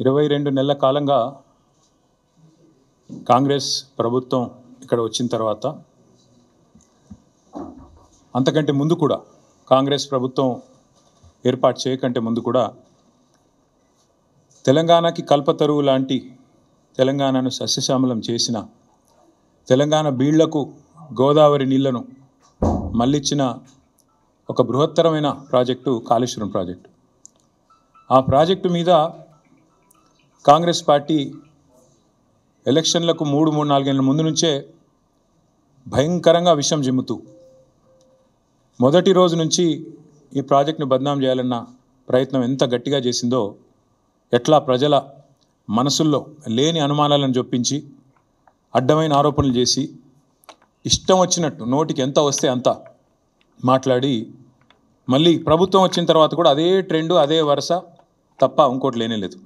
22 నెలల కాలంగా కాంగ్రెస్ ప్రభుత్వం ఇక్కడ వచ్చిన తర్వాత అంతకంటే ముందు కూడా కాంగ్రెస్ ప్రభుత్వం ఏర్పాటు చేయకంటే ముందు కూడా తెలంగాణకి కల్పతరువు లాంటి తెలంగాణను సస్యశ్యామలం చేసిన తెలంగాణ బీళ్లకు గోదావరి నీళ్లను మళ్ళించిన ఒక బృహత్తరమైన ప్రాజెక్టు కాళేశ్వరం ప్రాజెక్టు. ఆ ప్రాజెక్టు మీద కాంగ్రెస్ పార్టీ ఎలక్షన్లకు 3-4 ఏళ్ల ముందు నుంచే భయంకరంగా విషం జిమ్ముతూ మొదటి రోజు నుంచి ఈ ప్రాజెక్టును బద్నాం చేయాలన్న ప్రయత్నం ఎంత గట్టిగా చేసిందో, ఎట్లా ప్రజల మనసుల్లో లేని అనుమానాలను జొప్పించి అడ్డమైన ఆరోపణలు చేసి ఇష్టం వచ్చినట్టు నోటికి ఎంత వస్తే అంత మాట్లాడి మళ్ళీ ప్రభుత్వం వచ్చిన తర్వాత కూడా అదే ట్రెండు అదే వరుస తప్ప ఇంకోటి లేనే లేదు.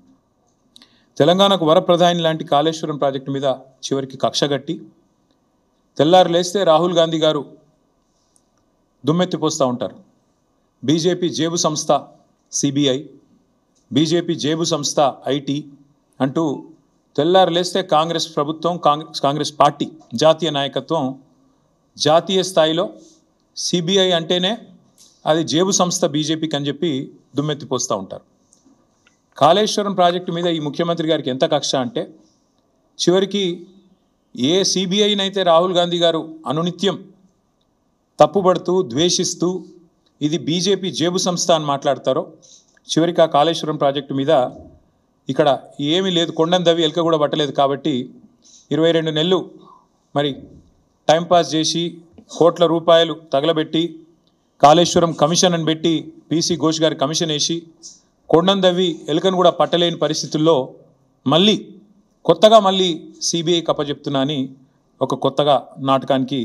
తెలంగాణకు వరప్రధాని లాంటి కాళేశ్వరం ప్రాజెక్టు మీద చివరికి కక్ష కట్టి తెల్లారు లేస్తే రాహుల్ గాంధీ గారు దుమ్మెత్తిపోస్తూ ఉంటారు. బీజేపీ జేబు సంస్థ సిబిఐ, బీజేపీ జేబు సంస్థ ఐటీ అంటూ తెల్లారు లేస్తే కాంగ్రెస్ ప్రభుత్వం కాంగ్రెస్ పార్టీ జాతీయ నాయకత్వం జాతీయ స్థాయిలో సిబిఐ అంటేనే అది జేబు సంస్థ బీజేపీకి అని చెప్పి దుమ్మెత్తిపోస్తూ ఉంటారు. కాళేశ్వరం ప్రాజెక్టు మీద ఈ ముఖ్యమంత్రి గారికి ఎంత కక్ష అంటే చివరికి ఏ సిబిఐనైతే రాహుల్ గాంధీ గారు అనునిత్యం తప్పుపడుతూ ద్వేషిస్తూ ఇది బీజేపీ జేబు సంస్థ అని మాట్లాడతారో, చివరికి ఆ కాళేశ్వరం ప్రాజెక్టు మీద ఇక్కడ ఏమీ లేదు, కొండను దవ్వి ఎలక కూడా పట్టలేదు కాబట్టి 22 నెలలు మరి టైంపాస్ చేసి కోట్ల రూపాయలు తగలబెట్టి కాళేశ్వరం కమిషన్ అని పెట్టి పీసీ ఘోష్ గారి కమిషన్ వేసి కొండను దవ్వి ఎలుకను కూడా పట్టలేని పరిస్థితుల్లో మళ్ళీ కొత్తగా సిబిఐ కప్పచెప్తున్నా అని ఒక కొత్తగా నాటకానికి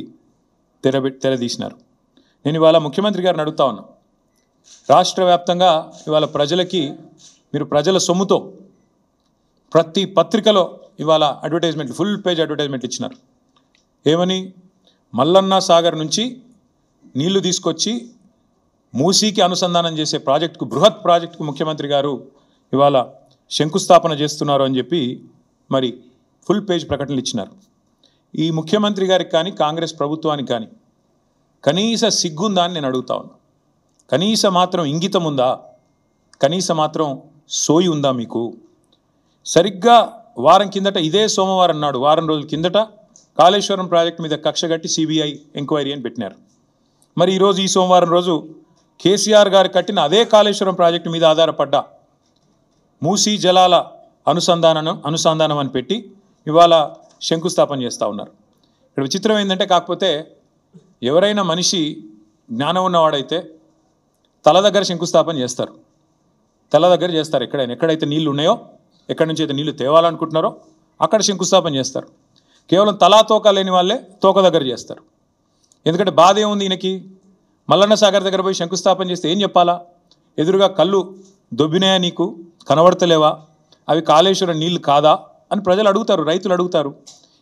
తెరదీసినారు. నేను ఇవాళ ముఖ్యమంత్రి గారిని అడుగుతా ఉన్నా, రాష్ట్ర వ్యాప్తంగా ఇవాళ ప్రజలకి మీరు ప్రజల సొమ్ముతో ప్రతి పత్రికలో ఇవాళ అడ్వర్టైజ్మెంట్లు, ఫుల్ పేజ్ అడ్వర్టైజ్మెంట్లు ఇచ్చినారు. ఏమని? మల్లన్న సాగర్ నుంచి నీళ్లు తీసుకొచ్చి మూసీకి అనుసంధానం చేసే ప్రాజెక్టుకు, బృహత్ ప్రాజెక్టుకు ముఖ్యమంత్రి గారు ఇవాళ శంకుస్థాపన చేస్తున్నారు అని చెప్పి మరి ఫుల్ పేజ్ ప్రకటనలు ఇచ్చినారు. ఈ ముఖ్యమంత్రి గారికి కానీ కాంగ్రెస్ ప్రభుత్వానికి కానీ కనీస సిగ్గుందా అని నేను అడుగుతా ఉన్నా. కనీస మాత్రం ఇంగితం ఉందా? కనీస మాత్రం సోయి ఉందా మీకు? సరిగ్గా వారం కిందట, ఇదే సోమవారం నాడు, వారం రోజుల కిందట కాళేశ్వరం ప్రాజెక్టు మీద కక్ష కట్టి సిబిఐ ఎంక్వైరీ అని పెట్టినారు. మరి ఈరోజు ఈ సోమవారం రోజు కేసీఆర్ గారు కట్టిన అదే కాళేశ్వరం ప్రాజెక్టు మీద ఆధారపడ్డ మూసీ జలాల అనుసంధానం అని పెట్టి ఇవాళ శంకుస్థాపన చేస్తూ ఉన్నారు. ఇక్కడ విచిత్రం ఏంటంటే, కాకపోతే ఎవరైనా మనిషి జ్ఞానం ఉన్నవాడైతే తల దగ్గర శంకుస్థాపన చేస్తారు, తల దగ్గర చేస్తారు. ఎక్కడైతే నీళ్లు ఉన్నాయో, ఎక్కడి నుంచి అయితే నీళ్లు తేవాలనుకుంటున్నారో అక్కడ శంకుస్థాపన చేస్తారు. కేవలం తలా తోక లేని వాళ్ళే తోక దగ్గర చేస్తారు. ఎందుకంటే బాధ ఏముంది ఈయనకి? మల్లన్న సాగర్ దగ్గర పోయి శంకుస్థాపన చేస్తే ఏం చెప్పాలా? ఎదురుగా కళ్ళు దొబ్బినాయా, నీకు కనబడతలేవా, అవి కాళేశ్వరం నీళ్లు కాదా అని ప్రజలు అడుగుతారు, రైతులు అడుగుతారు.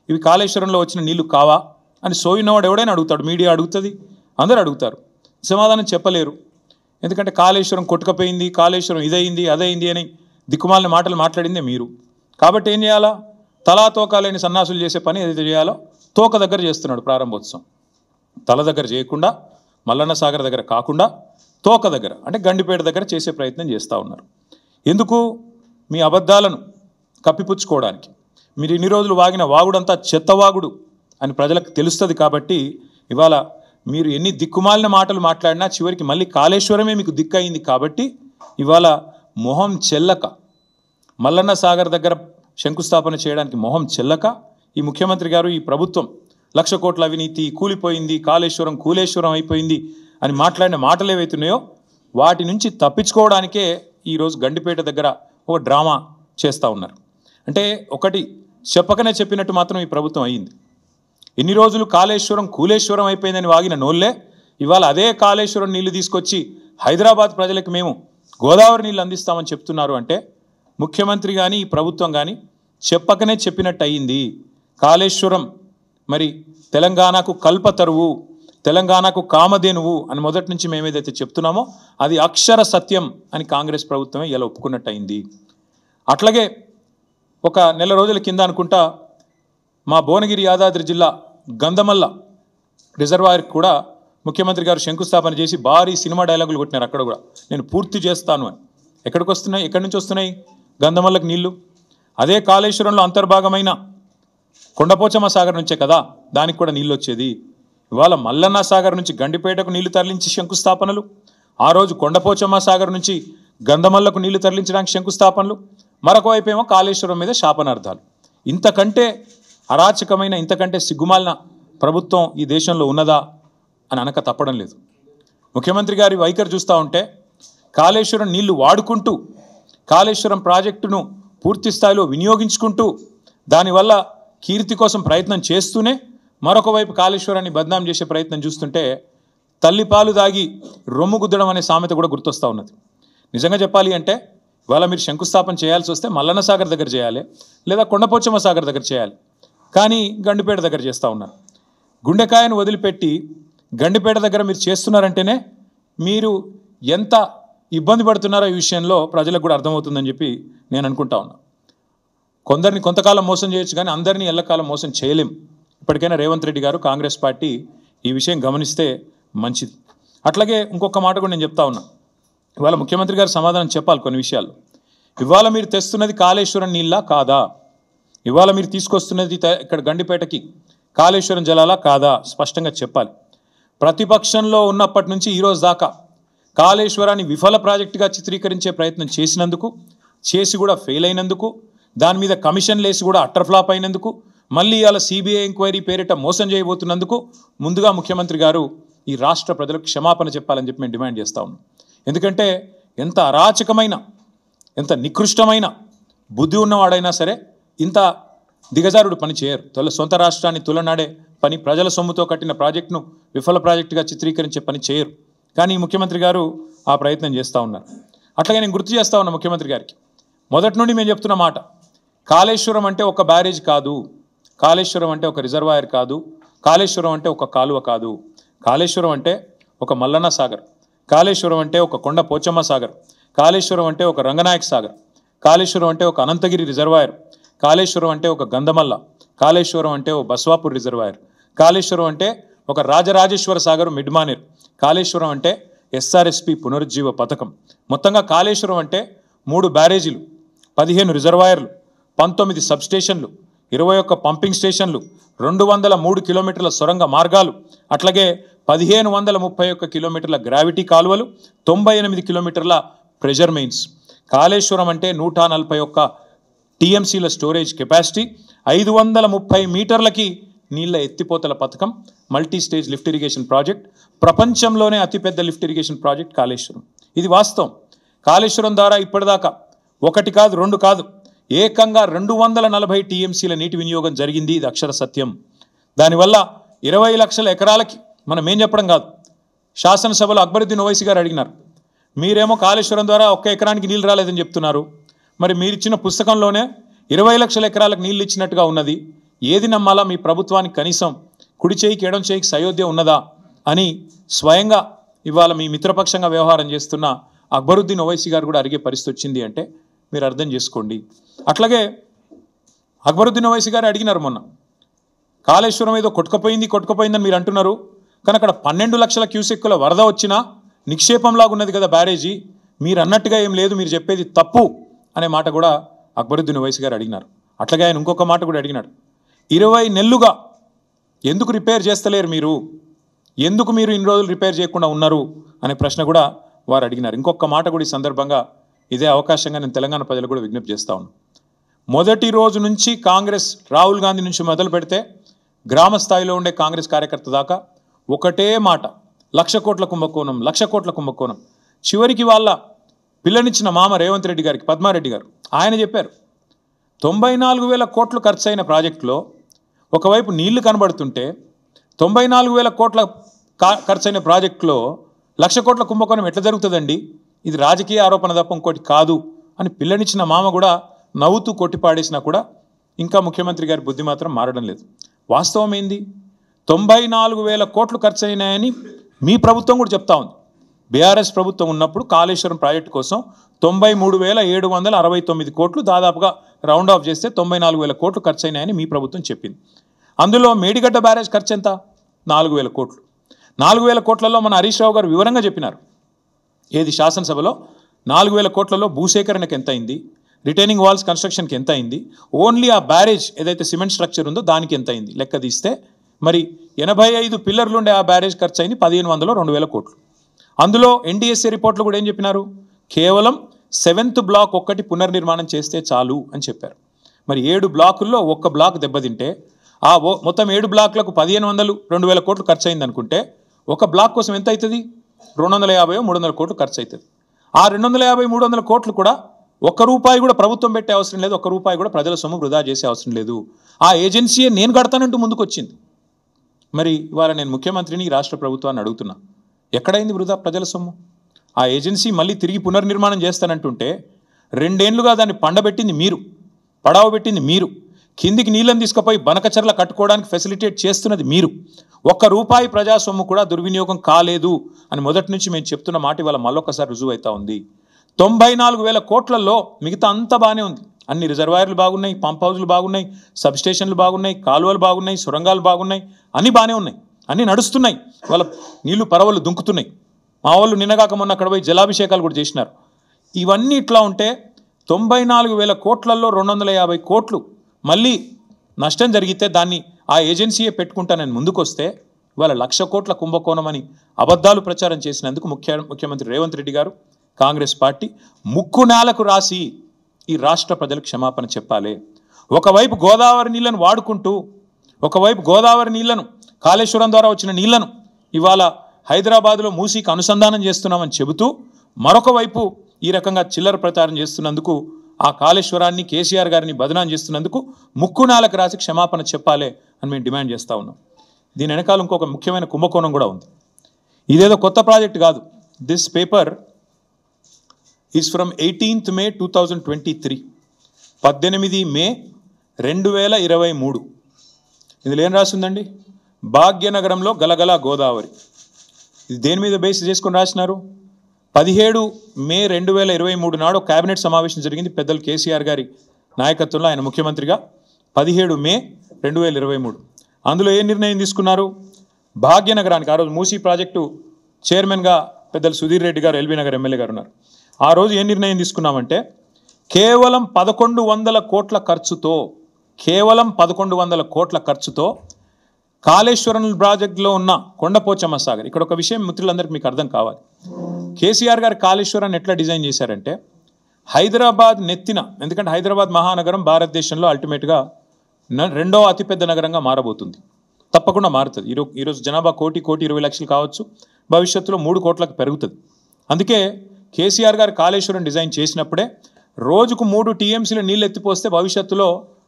ఇవి కాళేశ్వరంలో వచ్చిన నీళ్లు కావా అని సోయినవాడు ఎవడైనా అడుగుతాడు, మీడియా అడుగుతుంది, అందరూ అడుగుతారు. సమాధానం చెప్పలేరు. ఎందుకంటే కాళేశ్వరం కొట్టుకపోయింది, కాళేశ్వరం ఇదయింది అదయింది అని దిక్కుమాలిన మాటలు మాట్లాడిందే మీరు. కాబట్టి ఏం చేయాలా? తలా తోక లేని సన్నాసులు చేసే పని ఏదైతే చేయాలో తోక దగ్గర చేస్తున్నాడు ప్రారంభోత్సవం. తల దగ్గర చేయకుండా, మల్లన్న సాగర్ దగ్గర కాకుండా తోక దగ్గర అంటే గండిపేట దగ్గర చేసే ప్రయత్నం చేస్తూ ఉన్నారు. ఎందుకు? మీ అబద్ధాలను కప్పిపుచ్చుకోవడానికి. మీరు ఇన్ని రోజులు వాగిన వాగుడంతా చెత్తవాగుడు అని ప్రజలకు తెలుస్తుంది. కాబట్టి ఇవాళ మీరు ఎన్ని దిక్కుమాలిన మాటలు మాట్లాడినా చివరికి మళ్ళీ కాళేశ్వరమే మీకు దిక్కయింది. కాబట్టి ఇవాళ మొహం చెల్లక, మల్లన్న సాగర్ దగ్గర శంకుస్థాపన చేయడానికి మొహం చెల్లక ఈ ముఖ్యమంత్రి గారు, ఈ ప్రభుత్వం 1,00,000 కోట్ల అవినీతి, కూలిపోయింది, కాళేశ్వరం కూలేశ్వరం అయిపోయింది అని మాట్లాడిన మాటలు ఏవైతున్నాయో వాటి నుంచి తప్పించుకోవడానికే ఈరోజు గండిపేట దగ్గర ఒక డ్రామా చేస్తూ ఉన్నారు. అంటే ఒకటి చెప్పకనే చెప్పినట్టు మాత్రం ఈ ప్రభుత్వం అయ్యింది. ఎన్ని రోజులు కాళేశ్వరం కూలేశ్వరం అయిపోయిందని వాగిన నోళ్ళే ఇవాళ అదే కాళేశ్వరం నీళ్లు తీసుకొచ్చి హైదరాబాద్ ప్రజలకు మేము గోదావరి నీళ్ళు అందిస్తామని చెప్తున్నారు. అంటే ముఖ్యమంత్రి కానీ ఈ ప్రభుత్వం కానీ చెప్పకనే చెప్పినట్టు అయ్యింది. కాళేశ్వరం మరి తెలంగాణకు కల్పతరువు, తెలంగాణకు కామధేనువు అని మొదటి నుంచి మేమేదైతే చెప్తున్నామో అది అక్షర సత్యం అని కాంగ్రెస్ ప్రభుత్వమే ఇలా ఒప్పుకున్నట్టు అయింది. అట్లాగే ఒక నెల రోజుల కింద అనుకుంటా మా భువనగిరి యాదాద్రి జిల్లా గంధమల్ల రిజర్వాయర్కి కూడా ముఖ్యమంత్రి గారు శంకుస్థాపన చేసి భారీ సినిమా డైలాగులు కొట్టినారు. అక్కడ కూడా నేను పూర్తి చేస్తాను అని. ఎక్కడికి వస్తున్నాయి, ఎక్కడి నుంచి వస్తున్నాయి గంధమల్లకి నీళ్లు? అదే కాళేశ్వరంలో అంతర్భాగమైన కొండపోచమ్మ సాగర్ నుంచే కదా దానికి కూడా నీళ్ళు వచ్చేది. ఇవాళ మల్లన్న సాగర్ నుంచి గండిపేటకు నీళ్లు తరలించి శంకుస్థాపనలు, ఆ రోజు కొండపోచమ్మ సాగర్ నుంచి గంధమల్లకు నీళ్లు తరలించడానికి శంకుస్థాపనలు, మరొక వైపు ఏమో కాళేశ్వరం మీద శాపనార్థాలు. ఇంతకంటే అరాచకమైన, ఇంతకంటే సిగ్గుమాలిన ప్రభుత్వం ఈ దేశంలో ఉన్నదా అని అనక తప్పడం లేదు. ముఖ్యమంత్రి గారి వైఖరి చూస్తూ ఉంటే కాళేశ్వరం నీళ్లు వాడుకుంటూ, కాళేశ్వరం ప్రాజెక్టును పూర్తి స్థాయిలో వినియోగించుకుంటూ, దానివల్ల కీర్తి కోసం ప్రయత్నం చేస్తూనే మరొక వైపు కాళేశ్వరాన్ని బద్నాం చేసే ప్రయత్నం చూస్తుంటే తల్లిపాలు దాగి రొమ్ము గుద్దడం అనే సామెత కూడా గుర్తొస్తూ ఉన్నది. నిజంగా చెప్పాలి అంటే ఇవాళ మీరు శంకుస్థాపన చేయాల్సి వస్తే మల్లన్న సాగర్ దగ్గర చేయాలి, లేదా కొండపోచమ్మ సాగర్ దగ్గర చేయాలి. కానీ గండిపేట దగ్గర చేస్తూ ఉన్నారు. గుండెకాయను వదిలిపెట్టి గండిపేట దగ్గర మీరు చేస్తున్నారంటేనే మీరు ఎంత ఇబ్బంది పడుతున్నారో ఈ విషయంలో ప్రజలకు కూడా అర్థమవుతుందని చెప్పి నేను అనుకుంటా ఉన్నా. కొందరిని కొంతకాలం మోసం చేయొచ్చు, కానీ అందరినీ ఎల్లకాలం మోసం చేయలేం. ఇప్పటికైనా రేవంత్ రెడ్డి గారు, కాంగ్రెస్ పార్టీ ఈ విషయం గమనిస్తే మంచిది. అట్లాగే ఇంకొక మాట కూడా నేను చెప్తా ఉన్నా. ఇవాళ ముఖ్యమంత్రి గారు సమాధానం చెప్పాలి కొన్ని విషయాలు. ఇవాళ మీరు తెస్తున్నది కాళేశ్వరం నీళ్ళ కాదా? ఇవాళ మీరు తీసుకొస్తున్నది ఇక్కడ గండిపేటకి కాళేశ్వరం జలాలా కాదా? స్పష్టంగా చెప్పాలి. ప్రతిపక్షంలో ఉన్నప్పటి నుంచి ఈరోజు దాకా కాళేశ్వరాన్ని విఫల ప్రాజెక్టుగా చిత్రీకరించే ప్రయత్నం చేసినందుకు, చేసి కూడా ఫెయిల్ అయినందుకు, దాని మీద కమిషన్లు వేసి కూడా అట్టర్ ఫ్లాప్ అయినందుకు, మళ్ళీ ఇవాళ సిబిఐ ఎంక్వైరీ పేరిట మోసం చేయబోతున్నందుకు ముందుగా ముఖ్యమంత్రి గారు ఈ రాష్ట్ర ప్రజలకు క్షమాపణ చెప్పాలని చెప్పి మేము డిమాండ్ చేస్తూ ఉన్నాం. ఎందుకంటే ఎంత అరాచకమైన, ఎంత నికృష్టమైన బుద్ధి ఉన్నవాడైనా సరే ఇంత దిగజారుడు పని చేయరు. సొంత రాష్ట్రాన్ని తులనాడే పని, ప్రజల సొమ్ముతో కట్టిన ప్రాజెక్టును విఫల ప్రాజెక్టుగా చిత్రీకరించే పని చేయరు. కానీ ముఖ్యమంత్రి గారు ఆ ప్రయత్నం చేస్తూ ఉన్నారు. అట్లాగే నేను గుర్తు చేస్తూ ఉన్నా ముఖ్యమంత్రి గారికి, మొదటి నుండి మేము చెప్తున్న మాట, కాళేశ్వరం అంటే ఒక బ్యారేజ్ కాదు, కాళేశ్వరం అంటే ఒక రిజర్వాయర్ కాదు, కాళేశ్వరం అంటే ఒక కాలువ కాదు, కాళేశ్వరం అంటే ఒక మల్లన్న సాగర్, కాళేశ్వరం అంటే ఒక కొండ పోచమ్మ సాగర్, కాళేశ్వరం అంటే ఒక రంగనాయక సాగర్, కాళేశ్వరం అంటే ఒక అనంతగిరి రిజర్వాయర్, కాళేశ్వరం అంటే ఒక గంధమల్ల, కాళేశ్వరం అంటే ఒక బస్వాపూర్ రిజర్వాయర్, కాళేశ్వరం అంటే ఒక రాజరాజేశ్వర సాగర్ మిడ్మానేర్, కాళేశ్వరం అంటే ఎస్ఆర్ఎస్పి పునరుజ్జీవ పథకం. మొత్తంగా కాళేశ్వరం అంటే 3 బ్యారేజీలు, 15 రిజర్వాయర్లు, 19 సబ్స్టేషన్లు, 21 పంపింగ్ స్టేషన్లు, 203 కిలోమీటర్ల సొరంగ మార్గాలు, అట్లాగే 1531 కిలోమీటర్ల గ్రావిటీ కాలువలు, 98 కిలోమీటర్ల ప్రెషర్ మెయిన్స్. కాళేశ్వరం అంటే 141 టీఎంసీల స్టోరేజ్ కెపాసిటీ, 530 మీటర్లకి నీళ్ల ఎత్తిపోతల పథకం, multi stage lift irrigation project, ప్రపంచంలోనే అతిపెద్ద లిఫ్ట్ ఇరిగేషన్ ప్రాజెక్ట్ కాళేశ్వరం. ఇది వాస్తవం. కాళేశ్వరం ద్వారా ఇప్పటిదాకా 1 కాదు 2 కాదు, ఏకంగా 240 టీఎంసీల నీటి వినియోగం జరిగింది. ఇది అక్షర సత్యం. దానివల్ల 20 లక్షల ఎకరాలకి, మనం ఏం చెప్పడం కాదు, శాసనసభలో అక్బరుద్దీన్ ఓవైసీ గారు అడిగినారు, మీరేమో కాళేశ్వరం ద్వారా 1 ఎకరానికి నీళ్ళు రాలేదని చెప్తున్నారు, మరి మీరు ఇచ్చిన పుస్తకంలోనే 20 లక్షల ఎకరాలకు నీళ్ళు ఇచ్చినట్టుగా ఉన్నది, ఏది నమ్మాలా? మీ ప్రభుత్వానికి కనీసం కుడి చేయికి ఎడం చేయికి సయోధ్య ఉన్నదా అని స్వయంగా ఇవాళ మీ మిత్రపక్షంగా వ్యవహారం చేస్తున్న అక్బరుద్దీన్ ఓవైసీ గారు కూడా అడిగే పరిస్థితి వచ్చింది అంటే మీరు అర్థం చేసుకోండి. అట్లాగే అక్బరుద్దీన్ ఓవైసీ గారు అడిగినారు మొన్న, కాళేశ్వరం ఏదో కొట్టుకుపోయిందని మీరు అంటున్నారు, కానీ అక్కడ 12 లక్షల క్యూసెక్కుల వరద వచ్చినా నిక్షేపంలాగా ఉన్నది కదా బ్యారేజీ, మీరు అన్నట్టుగా ఏం లేదు, మీరు చెప్పేది తప్పు అనే మాట కూడా అక్బరుద్దీన్ ఓవైసీ గారు అడిగినారు. అట్లాగే ఆయన ఇంకొక మాట కూడా అడిగినాడు, 20 నెలలుగా ఎందుకు రిపేర్ చేస్తలేరు మీరు, ఎందుకు మీరు ఇన్ని రోజులు రిపేర్ చేయకుండా ఉన్నారు అనే ప్రశ్న కూడా వారు అడిగినారు. ఇంకొక మాట కూడా ఈ సందర్భంగా ఇదే అవకాశంగా నేను తెలంగాణ ప్రజలు కూడా విజ్ఞప్తి చేస్తా ఉన్నాను. మొదటి రోజు నుంచి కాంగ్రెస్, రాహుల్ గాంధీ నుంచి మొదలు పెడితే గ్రామ స్థాయిలో ఉండే కాంగ్రెస్ కార్యకర్త దాకా ఒకటే మాట, 1,00,000 కోట్ల కుంభకోణం, 1,00,000 కోట్ల కుంభకోణం. చివరికి వాళ్ళ పిల్లనిచ్చిన మామ రేవంత్ రెడ్డి గారికి, పద్మారెడ్డి గారు, ఆయన చెప్పారు 94,000 కోట్లు ఖర్చు అయిన ప్రాజెక్టులో ఒకవైపు నీళ్లు కనబడుతుంటే 94,000 కోట్ల ఖర్చైన ప్రాజెక్టులో 1,00,000 కోట్ల కుంభకోణం ఎట్లా జరుగుతుందండి, ఇది రాజకీయ ఆరోపణ తప్ప ఇంకోటి కాదు అని పిల్లనిచ్చిన మామ కూడా నవ్వుతూ కొట్టిపాడేసినా కూడా ఇంకా ముఖ్యమంత్రి గారి బుద్ధి మాత్రం మారడం లేదు. వాస్తవం ఏంది, 94,000 కోట్లు ఖర్చు అయినాయని మీ ప్రభుత్వం కూడా చెప్తా ఉంది. బీఆర్ఎస్ ప్రభుత్వం ఉన్నప్పుడు కాళేశ్వరం ప్రాజెక్టు కోసం 93,769 కోట్లు, దాదాపుగా రౌండ్ ఆఫ్ చేస్తే 94,000 కోట్లు ఖర్చు అయినాయని మీ ప్రభుత్వం చెప్పింది. అందులో మేడిగడ్డ బ్యారేజ్ ఖర్చు ఎంత? 4,000 కోట్లు. 4,000 కోట్లలో మన హరీష్ రావు గారు వివరంగా చెప్పినారు. ఏది శాసనసభలో 4,000 కోట్లలో భూసేకరణకు ఎంత అయింది, రిటైనింగ్ వాల్స్ కన్స్ట్రక్షన్కి ఎంత అయింది, ఓన్లీ ఆ బ్యారేజ్ ఏదైతే సిమెంట్ స్ట్రక్చర్ ఉందో దానికి ఎంత అయింది లెక్క తీస్తే మరి 85 పిల్లర్లు ఉండే ఆ బ్యారేజ్ ఖర్చు అయింది 1,500 2,000 కోట్లు. అందులో ఎన్డీఎస్ఏ రిపోర్ట్లు కూడా ఏం చెప్పినారు? కేవలం 7th బ్లాక్ ఒక్కటి పునర్నిర్మాణం చేస్తే చాలు అని చెప్పారు. మరి 7 బ్లాకుల్లో ఒక్క బ్లాక్ దెబ్బతింటే ఆ మొత్తం 7 బ్లాక్లకు 1,500 2,000 కోట్లు ఖర్చు అయింది అనుకుంటే ఒక బ్లాక్ కోసం ఎంత అవుతుంది? 250 300 కోట్లు ఖర్చు అవుతుంది. ఆ 250 300 కోట్లు కూడా ₹1 కూడా ప్రభుత్వం పెట్టే అవసరం లేదు, ₹1 కూడా ప్రజల సొమ్ము వృధా చేసే అవసరం లేదు. ఆ ఏజెన్సీయే నేను కడతానంటూ ముందుకు వచ్చింది. మరి ఇవాళ నేను ముఖ్యమంత్రిని రాష్ట్ర ప్రభుత్వాన్ని అడుగుతున్నా, ఎక్కడైంది వృధా ప్రజల సొమ్ము? ఆ ఏజెన్సీ మళ్ళీ తిరిగి పునర్నిర్మాణం చేస్తానంటుంటే 2 ఏళ్లుగా దాన్ని పండబెట్టింది మీరు, పడావ పెట్టింది మీరు, కిందికి నీళ్ళని తీసుకుపోయి బనకచర్ల కట్టుకోవడానికి ఫెసిలిటేట్ చేస్తున్నది మీరు. ₹1 ప్రజా సొమ్ము కూడా దుర్వినియోగం కాలేదు అని మొదటి నుంచి మేము చెప్తున్న మాట ఇవాళ మళ్ళొక్కసారి రుజువు అవుతా ఉంది. 94,000 కోట్లలో మిగతా అంతా బాగానే ఉంది. అన్ని రిజర్వాయర్లు బాగున్నాయి, పంప్ హౌజులు బాగున్నాయి, సబ్ స్టేషన్లు బాగున్నాయి, కాలువలు బాగున్నాయి, సొరంగాలు బాగున్నాయి, అన్నీ బాగానే ఉన్నాయి, అన్నీ నడుస్తున్నాయి. వాళ్ళ నీళ్లు పరవలు దుంకుతున్నాయి. మా వాళ్ళు నిన్నగాక మొన్న అక్కడ పోయి జలాభిషేకాలు కూడా చేసినారు. ఇవన్నీ ఇట్లా ఉంటే 94,000 కోట్లలో 250 కోట్లు మళ్ళీ నష్టం జరిగితే దాన్ని ఆ ఏజెన్సీయే పెట్టుకుంటానని ముందుకొస్తే ఇవాళ 1,00,000 కోట్ల కుంభకోణం అని అబద్ధాలు ప్రచారం చేసినందుకు ముఖ్యమంత్రి రేవంత్ రెడ్డి గారు, కాంగ్రెస్ పార్టీ ముక్కు నేలకు రాసి ఈ రాష్ట్ర ప్రజలకు క్షమాపణ చెప్పాలి. ఒకవైపు గోదావరి నీళ్లను వాడుకుంటూ, ఒకవైపు గోదావరి నీళ్లను కాళేశ్వరం ద్వారా వచ్చిన నీళ్లను ఇవాళ హైదరాబాద్లో మూసీకి అనుసంధానం చేస్తున్నామని చెబుతూ మరొక వైపు ఈ రకంగా చిల్లర ప్రచారం చేస్తున్నందుకు, ఆ కాళేశ్వరాన్ని కేసీఆర్ గారిని బదనాం చేస్తున్నందుకు ముక్కు నేలకు రాసి క్షమాపణ చెప్పాలి అని మేము డిమాండ్ చేస్తూ ఉన్నాం. దీని వెనకాల ఇంకొక ముఖ్యమైన కుంభకోణం కూడా ఉంది. ఇదేదో కొత్త ప్రాజెక్ట్ కాదు. This paper is from 18th May 2023, 18 మే 2023. ఇందులో ఏం రాసిందండి? భాగ్యనగరంలో గలగల గోదావరి. ఇది దేని మీద బేస్ చేసుకొని రాసినారు? 17 మే 2023 నాడు కేబినెట్ సమావేశం జరిగింది పెద్దలు కేసీఆర్ గారి నాయకత్వంలో, ఆయన ముఖ్యమంత్రిగా. 17 మే 2023 అందులో ఏ నిర్ణయం తీసుకున్నారు? భాగ్యనగరానికి ఆ రోజు మూసీ ప్రాజెక్టు చైర్మన్గా పెద్దలు సుధీర్ రెడ్డి గారు, ఎల్బీ నగర్ ఎమ్మెల్యే గారు ఉన్నారు. ఆ రోజు ఏ నిర్ణయం తీసుకున్నామంటే కేవలం 1,100 కోట్ల ఖర్చుతో, కేవలం 1,100 కోట్ల ఖర్చుతో కాళేశ్వరం ప్రాజెక్టులో ఉన్న కొండపోచమ్మ సాగర్. ఇక్కడ ఒక విషయం మిత్రులందరికీ మీకు అర్థం కావాలి. కేసీఆర్ గారు కాళేశ్వరాన్ని ఎట్లా డిజైన్ చేశారంటే హైదరాబాద్ నెత్తిన, ఎందుకంటే హైదరాబాద్ మహానగరం భారతదేశంలో అల్టిమేట్గా 2వ అతిపెద్ద నగరంగా మారబోతుంది, తప్పకుండా మారుతుంది. ఈరోజు జనాభా 1,20 లక్షలు కావచ్చు, భవిష్యత్తులో 3 కోట్లకు పెరుగుతుంది. అందుకే కేసీఆర్ గారు కాళేశ్వరం డిజైన్ చేసినప్పుడే రోజుకు 3 TMCల నీళ్ళు ఎత్తిపోస్తే భవిష్యత్తులో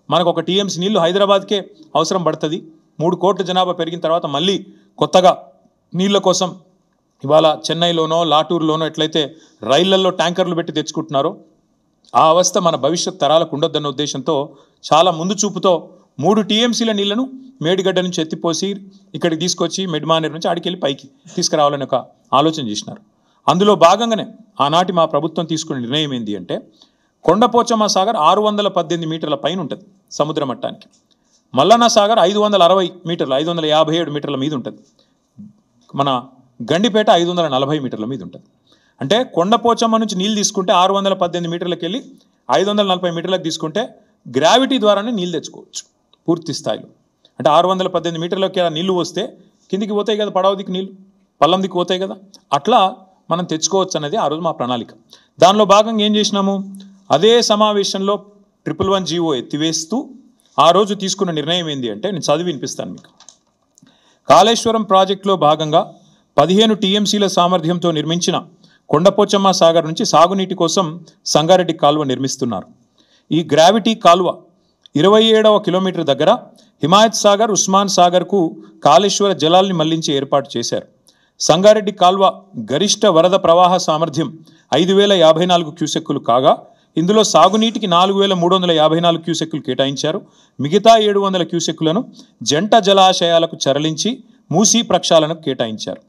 మనకు 1 TMC నీళ్లు హైదరాబాద్కే అవసరం పడుతుంది. 3 కోట్ల జనాభా పెరిగిన తర్వాత మళ్ళీ కొత్తగా నీళ్ళ కోసం ఇవాళ చెన్నైలోనో లాటూరులోనో ఎట్లయితే రైళ్లలో ట్యాంకర్లు పెట్టి తెచ్చుకుంటున్నారో ఆ అవస్థ మన భవిష్యత్ తరాలకు ఉండొద్దన్న ఉద్దేశంతో చాలా ముందు చూపుతో 3 TMCల నీళ్లను మేడిగడ్డ నుంచి ఎత్తిపోసి ఇక్కడికి తీసుకొచ్చి మెడ్మానేర్ నుంచి ఆడికెళ్ళి పైకి తీసుకురావాలని ఒక ఆలోచన చేసినారు. అందులో భాగంగానే ఆనాటి మా ప్రభుత్వం తీసుకున్న నిర్ణయం ఏంటి అంటే కొండపోచమ్మ సాగర్ 618 మీటర్ల పైన ఉంటుంది సముద్ర మట్టానికి. మల్లన్న సాగర్ 560 మీటర్లు, 557 మీటర్ల మీద ఉంటుంది. మన గండిపేట 540 మీటర్ల మీద ఉంటుంది. అంటే కొండపోచమ్మ నుంచి నీళ్ళు తీసుకుంటే 618 మీటర్లకు వెళ్ళి 540 మీటర్లకు తీసుకుంటే గ్రావిటీ ద్వారానే నీళ్ళు తెచ్చుకోవచ్చు పూర్తి స్థాయిలో. అంటే 618 మీటర్లకి నీళ్లు వస్తే కిందికి పోతాయి కదా, పడవ దిక్కు నీళ్ళు పల్లం దిక్కు పోతాయి కదా, అట్లా మనం తెచ్చుకోవచ్చు అనేది ఆ రోజు మా ప్రణాళిక. దానిలో భాగంగా ఏం చేసినాము, అదే సమావేశంలో 111 జీవో ఎత్తివేస్తూ ఆ రోజు తీసుకున్న నిర్ణయం ఏంటి అంటే నేను చదివి వినిపిస్తాను మీకు. కాళేశ్వరం ప్రాజెక్టులో భాగంగా 15 TMCల సామర్థ్యంతో నిర్మించిన కొండపోచమ్మ సాగర్ నుంచి సాగునీటి కోసం సంగారెడ్డి కాలువ నిర్మిస్తున్నారు. ఈ గ్రావిటీ కాలువ 27వ కిలోమీటర్ దగ్గర హిమాయత్ సాగర్, ఉస్మాన్ సాగర్కు కాళేశ్వర జలాల్ని మళ్లించి ఏర్పాటు చేశారు. సంగారెడ్డి కాల్వ గరిష్ట వరద ప్రవాహ సామర్థ్యం 5,054 క్యూసెక్కులు కాగా ఇందులో సాగునీటికి 4,354 క్యూసెక్కులు కేటాయించారు. మిగతా 700 క్యూసెక్కులను జంట జలాశయాలకు తరలించి మూసీ ప్రక్షాళనకు కేటాయించారు.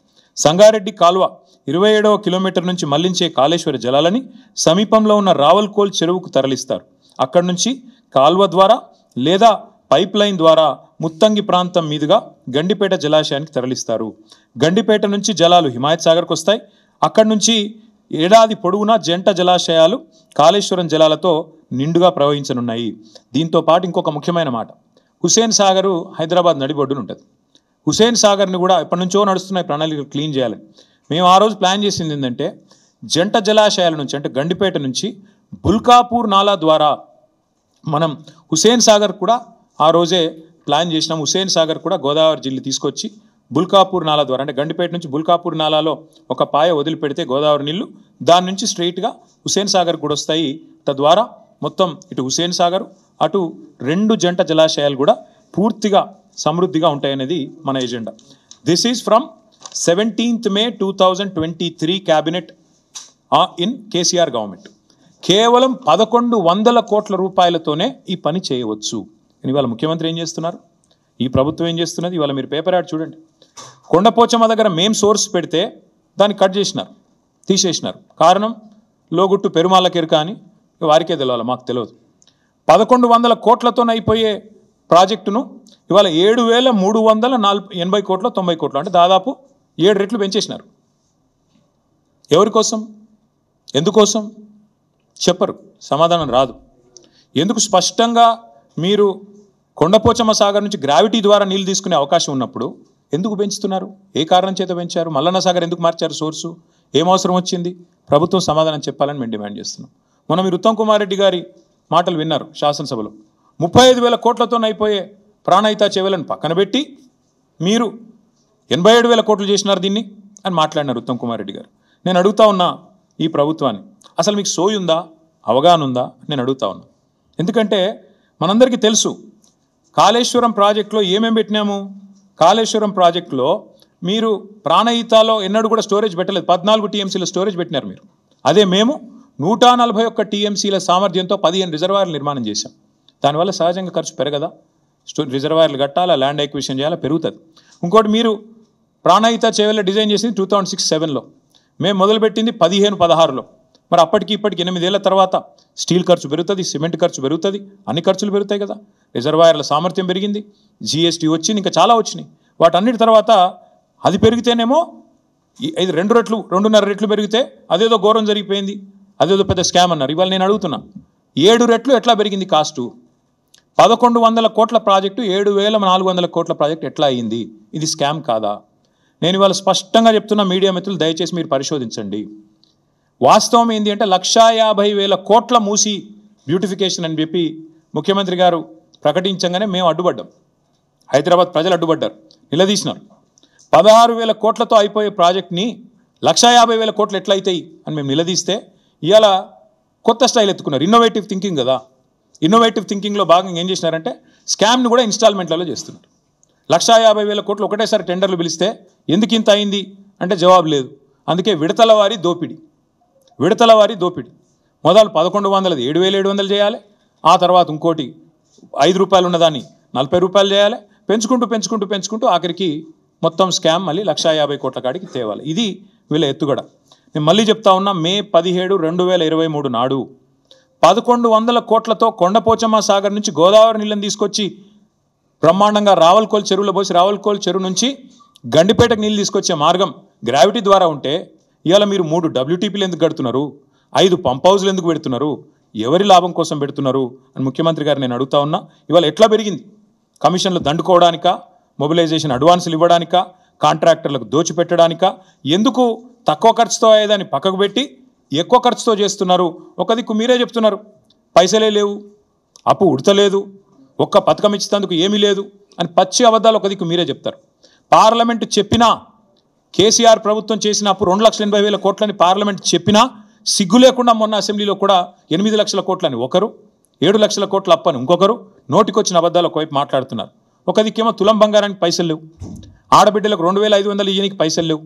సంగారెడ్డి కాల్వ 27వ కిలోమీటర్ నుంచి మళ్లించే కాళేశ్వర జలాలని సమీపంలో ఉన్న రావల్కోల్ చెరువుకు తరలిస్తారు. అక్కడి నుంచి కాల్వ ద్వారా లేదా పైప్ లైన్ ద్వారా ముత్తంగి ప్రాంతం మీదుగా గండిపేట జలాశయానికి తరలిస్తారు. గండిపేట నుంచి జలాలు హిమాయత్ సాగర్కు వస్తాయి. అక్కడి నుంచి ఏడాది పొడవునా జంట జలాశయాలు కాళేశ్వరం జలాలతో నిండుగా ప్రవహించనున్నాయి. దీంతో పాటు ఇంకొక ముఖ్యమైన మాట, హుసేన్ సాగరు హైదరాబాద్ నడిబొడ్డున ఉంటుంది. హుసేన్ సాగర్ని కూడా ఎప్పటి నుంచో నడుస్తున్నాయి ప్రణాళికలు క్లీన్ చేయాలని. మేము ఆ రోజు ప్లాన్ చేసింది ఏంటంటే జంట జలాశయాల నుంచి అంటే గండిపేట నుంచి బుల్కాపూర్ నాలా ద్వారా మనం హుసేన్ సాగర్ కూడా ఆ రోజే ప్లాన్ చేసినాం. హుసేన్ సాగర్ కూడా గోదావరి జిల్లా తీసుకొచ్చి బుల్కాపూర్ నాలా ద్వారా అంటే గండిపేట నుంచి బుల్కాపూర్ నాలాలో ఒక పాయ వదిలిపెడితే గోదావరి నీళ్లు దాని నుంచి స్ట్రైట్గా హుసేన్ సాగర్ కూడా వస్తాయి. తద్వారా మొత్తం ఇటు హుసేన్ సాగర్ అటు 2 జంట జలాశయాలు కూడా పూర్తిగా సమృద్ధిగా ఉంటాయనేది మన agenda. This is from 17th May 2023 cabinet in KCR government. కేవలం 1100 కోట్ల రూపాయలతోనే ఈ పని చేయవచ్చు. ఇవాళ ముఖ్యమంత్రి ఏం చేస్తున్నారు, ఈ ప్రభుత్వం ఏం చేస్తున్నది? ఇవాళ మీరు పేపర్ యాడ్ చూడండి. కొండపోచమ్మ దగ్గర మేం సోర్స్ పెడితే దాన్ని కట్ చేసినారు, తీసేసినారు. కారణం లోగుట్టు పెరుమాళ్ళ కెరక అని వారికే తెలియాలి, మాకు తెలియదు. 1100 కోట్లతో అయిపోయే ప్రాజెక్టును ఇవాళ 7,380 కోట్లు 90 కోట్లు అంటే దాదాపు 7 రెట్లు పెంచేసినారు. ఎవరి కోసం, ఎందుకోసం చెప్పరు, సమాధానం రాదు. ఎందుకు? స్పష్టంగా మీరు కొండపోచమ్మ సాగర్ నుంచి గ్రావిటీ ద్వారా నీళ్ళు తీసుకునే అవకాశం ఉన్నప్పుడు ఎందుకు పెంచుతున్నారు? ఏ కారణం చేత పెంచారు? మల్లన్న సాగర్ ఎందుకు మార్చారు సోర్సు? ఏం అవసరం వచ్చింది? ప్రభుత్వం సమాధానం చెప్పాలని మేము డిమాండ్ చేస్తున్నాం. మొన్న మీరు ఉత్తమ్ కుమార్ రెడ్డి గారి మాటలు విన్నారు శాసనసభలో. 35,000 కోట్లతో అయిపోయే ప్రాణహిత చెవులను పక్కన పెట్టి మీరు 87,000 కోట్లు చేసినారు దీన్ని అని మాట్లాడినారు ఉత్తమ్ కుమార్ రెడ్డి గారు. నేను అడుగుతా ఉన్నా ఈ ప్రభుత్వాన్ని, అసలు మీకు సోయి ఉందా, అవగాహన ఉందా? నేను అడుగుతా ఉన్నా. ఎందుకంటే మనందరికీ తెలుసు కాళేశ్వరం ప్రాజెక్టులో ఏమేమి పెట్టినాము. కాళేశ్వరం ప్రాజెక్టులో మీరు ప్రాణహితాలో ఎన్నడూ కూడా స్టోరేజ్ పెట్టలేదు. 14 TMCల స్టోరేజ్ పెట్టినారు మీరు. అదే మేము 141 TMCల సామర్థ్యంతో 15 రిజర్వాయర్లు నిర్మాణం చేశాం. దానివల్ల సహజంగా ఖర్చు పెరగదా? రిజర్వాయర్లు కట్టాలా, ల్యాండ్ ఎక్విజిషన్ చేయాలా, పెరుగుతుంది. ఇంకోటి మీరు ప్రాణహిత చేవెళ్ళ డిజైన్ చేసింది 2006-07లో, మేము మొదలుపెట్టింది 15-16లో. మరి అప్పటికి ఇప్పటికి 8 ఏళ్ల తర్వాత స్టీల్ ఖర్చు పెరుగుతుంది, సిమెంట్ ఖర్చు పెరుగుతుంది, అన్ని ఖర్చులు పెరుగుతాయి కదా. రిజర్వాయర్ల సామర్థ్యం పెరిగింది, GST వచ్చింది, ఇంకా చాలా వచ్చినాయి. వాటన్నిటి తర్వాత అది పెరిగితేనేమో ఇది 2 రెట్లు 2.5 రెట్లు పెరిగితే అదేదో ఘోరం జరిగిపోయింది, అదేదో పెద్ద స్కామ్ అన్నారు. ఇవాళ నేను అడుగుతున్నా 7 రెట్లు ఎట్లా పెరిగింది కాస్టు? 1100 కోట్ల ప్రాజెక్టు 7,400 కోట్ల ప్రాజెక్టు ఎట్లా అయ్యింది? ఇది స్కామ్ కాదా? నేను ఇవాళ స్పష్టంగా చెప్తున్నా, మీడియా మిత్రులు దయచేసి మీరు పరిశోధించండి. వాస్తవం ఏంటి అంటే 1,50,000 కోట్ల మూసి బ్యూటిఫికేషన్ అని చెప్పి ముఖ్యమంత్రి గారు ప్రకటించగానే మేము అడ్డుపడ్డాం. హైదరాబాద్ ప్రజలు అడ్డుపడ్డారు, నిలదీసినారు. 16,000 కోట్లతో అయిపోయే ప్రాజెక్ట్ని 1,50,000 కోట్లు ఎట్లయితాయి అని మేము నిలదీస్తే ఇవాళ కొత్త స్టైల్ ఎత్తుకున్నారు. ఇన్నోవేటివ్ థింకింగ్ కదా. ఇన్నోవేటివ్ థింకింగ్లో భాగంగా ఏం చేసినారంటే స్కామ్ని కూడా ఇన్స్టాల్మెంట్లలో చేస్తున్నారు. 1,50,000 కోట్లు ఒకటేసారి టెండర్లు పిలిస్తే ఎందుకు ఇంత అయింది అంటే జవాబు లేదు. అందుకే విడతల వారి దోపిడీ. మొదలు 1,100 7,700 చేయాలి, ఆ తర్వాత ఇంకోటి 5 రూపాయలు ఉన్నదాన్ని 40 రూపాయలు చేయాలి, పెంచుకుంటూ ఆఖరికి మొత్తం స్కామ్ మళ్ళీ 1,50,000 కోట్ల కాడికి తేవాలి. ఇది వీళ్ళ ఎత్తుగడ. నేను మళ్ళీ చెప్తా ఉన్నా, May 17, 2023 నాడు 1,100 కోట్లతో కొండపోచమ్మ సాగర్ నుంచి గోదావరి నీళ్ళని తీసుకొచ్చి బ్రహ్మాండంగా రావల్కోల్ చెరువులో పోసి రావల్కోల్ చెరువు నుంచి గండిపేటకు నీళ్ళు తీసుకొచ్చే మార్గం గ్రావిటీ ద్వారా ఉంటే ఇవాళ మీరు 3 WTPలు ఎందుకు కడుతున్నారు? 5 పంప్ హౌస్లు ఎందుకు పెడుతున్నారు? ఎవరి లాభం కోసం పెడుతున్నారు అని ముఖ్యమంత్రి గారు నేను అడుగుతా ఉన్నా. ఇవాళ ఎట్లా పెరిగింది? కమిషన్లు దండుకోవడానికా, మొబిలైజేషన్ అడ్వాన్సులు ఇవ్వడానికా, కాంట్రాక్టర్లకు దోచిపెట్టడానికా? ఎందుకు తక్కువ ఖర్చుతో అయ్యేదాన్ని పక్కకు పెట్టి ఎక్కువ ఖర్చుతో చేస్తున్నారు? ఒక దిక్కు మీరే చెప్తున్నారు పైసలే లేవు, అప్పు ఉడతలేదు, ఒక్క పథకం ఇచ్చేందుకు ఏమీ లేదు అని పచ్చి అబద్ధాలు ఒక దిక్కు మీరే చెప్తారు. పార్లమెంటు చెప్పినా, కేసీఆర్ ప్రభుత్వం చేసిన అప్పు 2,80,000 కోట్లని పార్లమెంట్ చెప్పినా సిగ్గు లేకుండా మొన్న అసెంబ్లీలో కూడా 8 లక్షల కోట్లని ఒకరు, 7 లక్షల కోట్ల అప్పని ఇంకొకరు నోటికొచ్చిన అబద్ధాలు ఒకవైపు మాట్లాడుతున్నారు. ఒక దిక్కేమో తులం బంగారానికి పైసలు లేవు, ఆడబిడ్డలకు 2,500 ఇయ్యనికి పైసలు లేవు,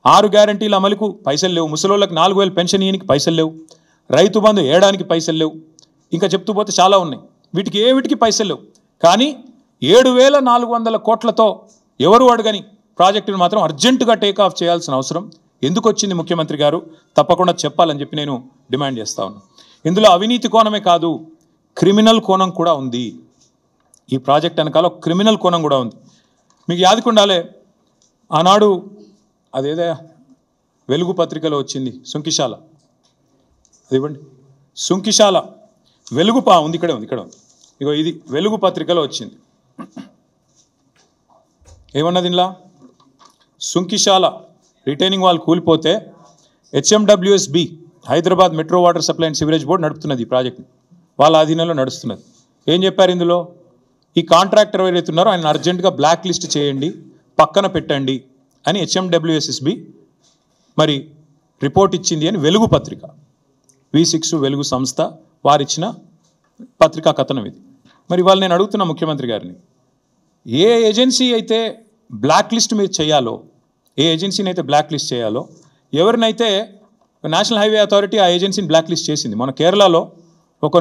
6 గ్యారంటీల అమలుకు పైసలు లేవు, ముసలోళ్ళకి 4,000 పెన్షన్ ఇయ్యనికి పైసలు లేవు, రైతు బంధు ఏడానికి పైసలు లేవు, ఇంకా చెప్తూ పోతే చాలా ఉన్నాయి. వీటికి పైసలు లేవు. కానీ 7,400 కోట్లతో ఎవరు అడగని ప్రాజెక్టును మాత్రం అర్జెంటుగా టేక్ ఆఫ్ చేయాల్సిన అవసరం ఎందుకు వచ్చింది ముఖ్యమంత్రి గారు తప్పకుండా చెప్పాలని చెప్పి నేను డిమాండ్ చేస్తా ఉన్నాను. ఇందులో అవినీతి కోణమే కాదు, క్రిమినల్ కోణం కూడా ఉంది. ఈ ప్రాజెక్ట్ వెనకాల క్రిమినల్ కోణం కూడా ఉంది. మీకు యాదకుండాలే, ఆనాడు అదేదో వెలుగు పత్రికలో వచ్చింది సుంకిశాల, అది ఇవ్వండి, సుంకిశాల వెలుగు ఉంది, ఇక్కడ ఉంది, ఇగో ఇది వెలుగు పత్రికలో వచ్చింది. ఏమన్నది ఇలా, సుంకిశాల రిటైనింగ్ వాల్ కూలిపోతే HMWSB Hyderabad metro water supply and sewerage board నడుపుతున్నది ఈ ప్రాజెక్ట్ని, వాళ్ళ ఆధీనంలో నడుస్తున్నది. ఏం చెప్పారు ఇందులో, ఈ కాంట్రాక్టర్ ఎవరైతే ఉన్నారో ఆయన అర్జెంటుగా బ్లాక్ లిస్ట్ చేయండి, పక్కన పెట్టండి అని HMWSB మరి రిపోర్ట్ ఇచ్చింది అని వెలుగు పత్రిక, V6 వెలుగు సంస్థ వారిచ్చిన పత్రికా కథనం ఇది. మరి వాళ్ళు నేను అడుగుతున్నా ముఖ్యమంత్రి గారిని, ఏ ఏజెన్సీ అయితే బ్లాక్ లిస్ట్ మీరు చేయాలో, ఏ ఏజెన్సీని అయితే బ్లాక్ లిస్ట్ చేయాలో, ఎవరినైతే నేషనల్ హైవే అథారిటీ ఆ ఏజెన్సీని బ్లాక్ లిస్ట్ చేసింది. మన కేరళలో ఒక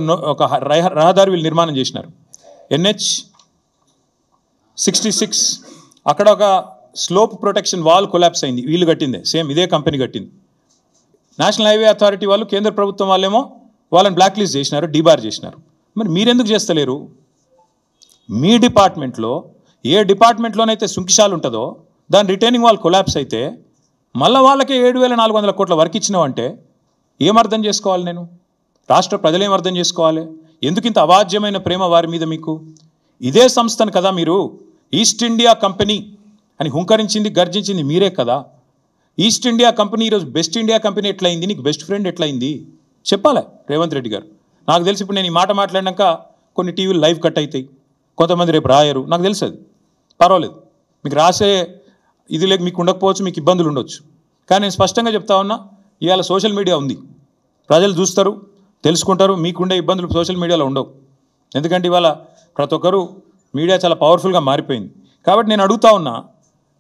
రహదారి వీళ్ళు నిర్మాణం చేసినారు, NH66, అక్కడ ఒక స్లోప్ ప్రొటెక్షన్ వాల్ కొలాప్స్ అయింది, వీళ్ళు కట్టిందే, సేమ్ ఇదే కంపెనీ కట్టింది. నేషనల్ హైవే అథారిటీ వాళ్ళు, కేంద్ర ప్రభుత్వం వాళ్ళేమో వాళ్ళని బ్లాక్ లిస్ట్ చేసినారు, డీబార్ చేసినారు. మరి మీరెందుకు చేస్తలేరు? మీ డిపార్ట్మెంట్లో ఏ డిపార్ట్మెంట్లోనైతే సుంకిశాలు ఉంటుందో దాని రిటైనింగ్ వాల్ కొలాప్స్ అయితే మళ్ళీ వాళ్ళకే 7,400 కోట్ల వర్క్ ఇచ్చినావంటే ఏమర్థం చేసుకోవాలి? నేను రాష్ట్ర ప్రజలు ఏం అర్థం చేసుకోవాలి? ఎందుకు ఇంత అవాజ్యమైన ప్రేమ వారి మీద మీకు? ఇదే సంస్థను కదా మీరు ఈస్ట్ ఇండియా కంపెనీ అని హుంకరించింది, గర్జించింది మీరే కదా. ఈస్ట్ ఇండియా కంపెనీ ఈరోజు బెస్ట్ ఇండియా కంపెనీ ఎట్లయింది, నీకు బెస్ట్ ఫ్రెండ్ ఎట్లయింది చెప్పాలి రేవంత్ రెడ్డి గారు. నాకు తెలిసి ఇప్పుడు నేను ఈ మాట మాట్లాడినాక కొన్ని టీవీలు లైవ్ కట్ అవుతాయి, కొంతమంది రేపు రాయరు, నాకు తెలుసు, అది పర్వాలేదు. మీకు రాసే ఇది లేక మీకు ఉండకపోవచ్చు, మీకు ఇబ్బందులు ఉండొచ్చు, కానీ నేను స్పష్టంగా చెప్తా ఉన్నా, ఇవాళ సోషల్ మీడియా ఉంది, ప్రజలు చూస్తారు, తెలుసుకుంటారు. మీకుండే ఇబ్బందులు సోషల్ మీడియాలో ఉండవు, ఎందుకంటే ఇవాళ ప్రతి ఒక్కరు మీడియా చాలా పవర్ఫుల్గా మారిపోయింది. కాబట్టి నేను అడుగుతా ఉన్నా,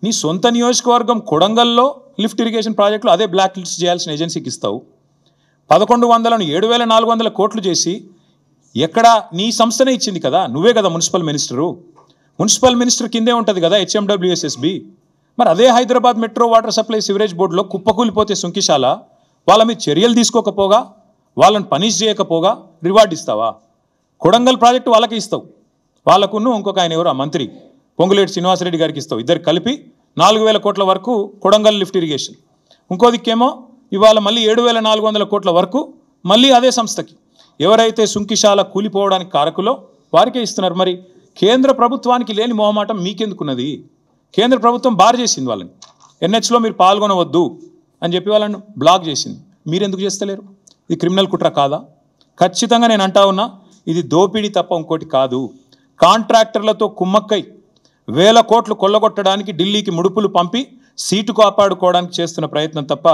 నీ సొంత నియోజకవర్గం కొడంగల్లో లిఫ్ట్ ఇరిగేషన్ ప్రాజెక్టులు అదే బ్లాక్ లిస్ట్ చేయాల్సిన ఏజెన్సీకి ఇస్తావు. 1100ను 7,400 కోట్లు చేసి ఎక్కడ నీ సంస్థనే ఇచ్చింది కదా, నువ్వే కదా మున్సిపల్ మినిస్టరు, మున్సిపల్ మినిస్టర్ కిందే ఉంటుంది కదా HMWSB. మరి అదే Hyderabad metro water supply sewerage బోర్డులో కుప్పకూలిపోతే సుంకిశాల, వాళ్ళ మీద చర్యలు తీసుకోకపోగా, వాళ్ళని పనిష్ చేయకపోగా రివార్డు ఇస్తావా? కొడంగల్ ప్రాజెక్టు వాళ్ళకి ఇస్తావు, వాళ్ళకును ఇంకొక ఆయన ఎవరు ఆ మంత్రి పొంగులేటి శ్రీనివాసరెడ్డి గారికి ఇస్తావు, ఇద్దరు కలిపి 4,000 కోట్ల వరకు కొడంగల్ లిఫ్ట్ ఇరిగేషన్. ఇంకో దిక్కేమో ఇవాళ మళ్ళీ 7,400 కోట్ల వరకు మళ్ళీ అదే సంస్థకి, ఎవరైతే సుంకిశాల కూలిపోవడానికి కారకులో వారికే ఇస్తున్నారు. మరి కేంద్ర ప్రభుత్వానికి లేని మొహమాటం మీకెందుకున్నది? కేంద్ర ప్రభుత్వం బార్ చేసింది వాళ్ళని, NHలో మీరు పాల్గొనవద్దు అని చెప్పి వాళ్ళని బ్లాక్ చేసింది. మీరెందుకు చేస్తలేరు? ఇది క్రిమినల్ కుట్ర కాదా? ఖచ్చితంగా నేను అంటా ఉన్నా, ఇది దోపిడీ తప్ప ఇంకోటి కాదు. కాంట్రాక్టర్లతో కుమ్మక్కై 1,000 కోట్లు కొల్లగొట్టడానికి ఢిల్లీకి ముడుపులు పంపి సీటు కాపాడుకోవడానికి చేస్తున్న ప్రయత్నం తప్ప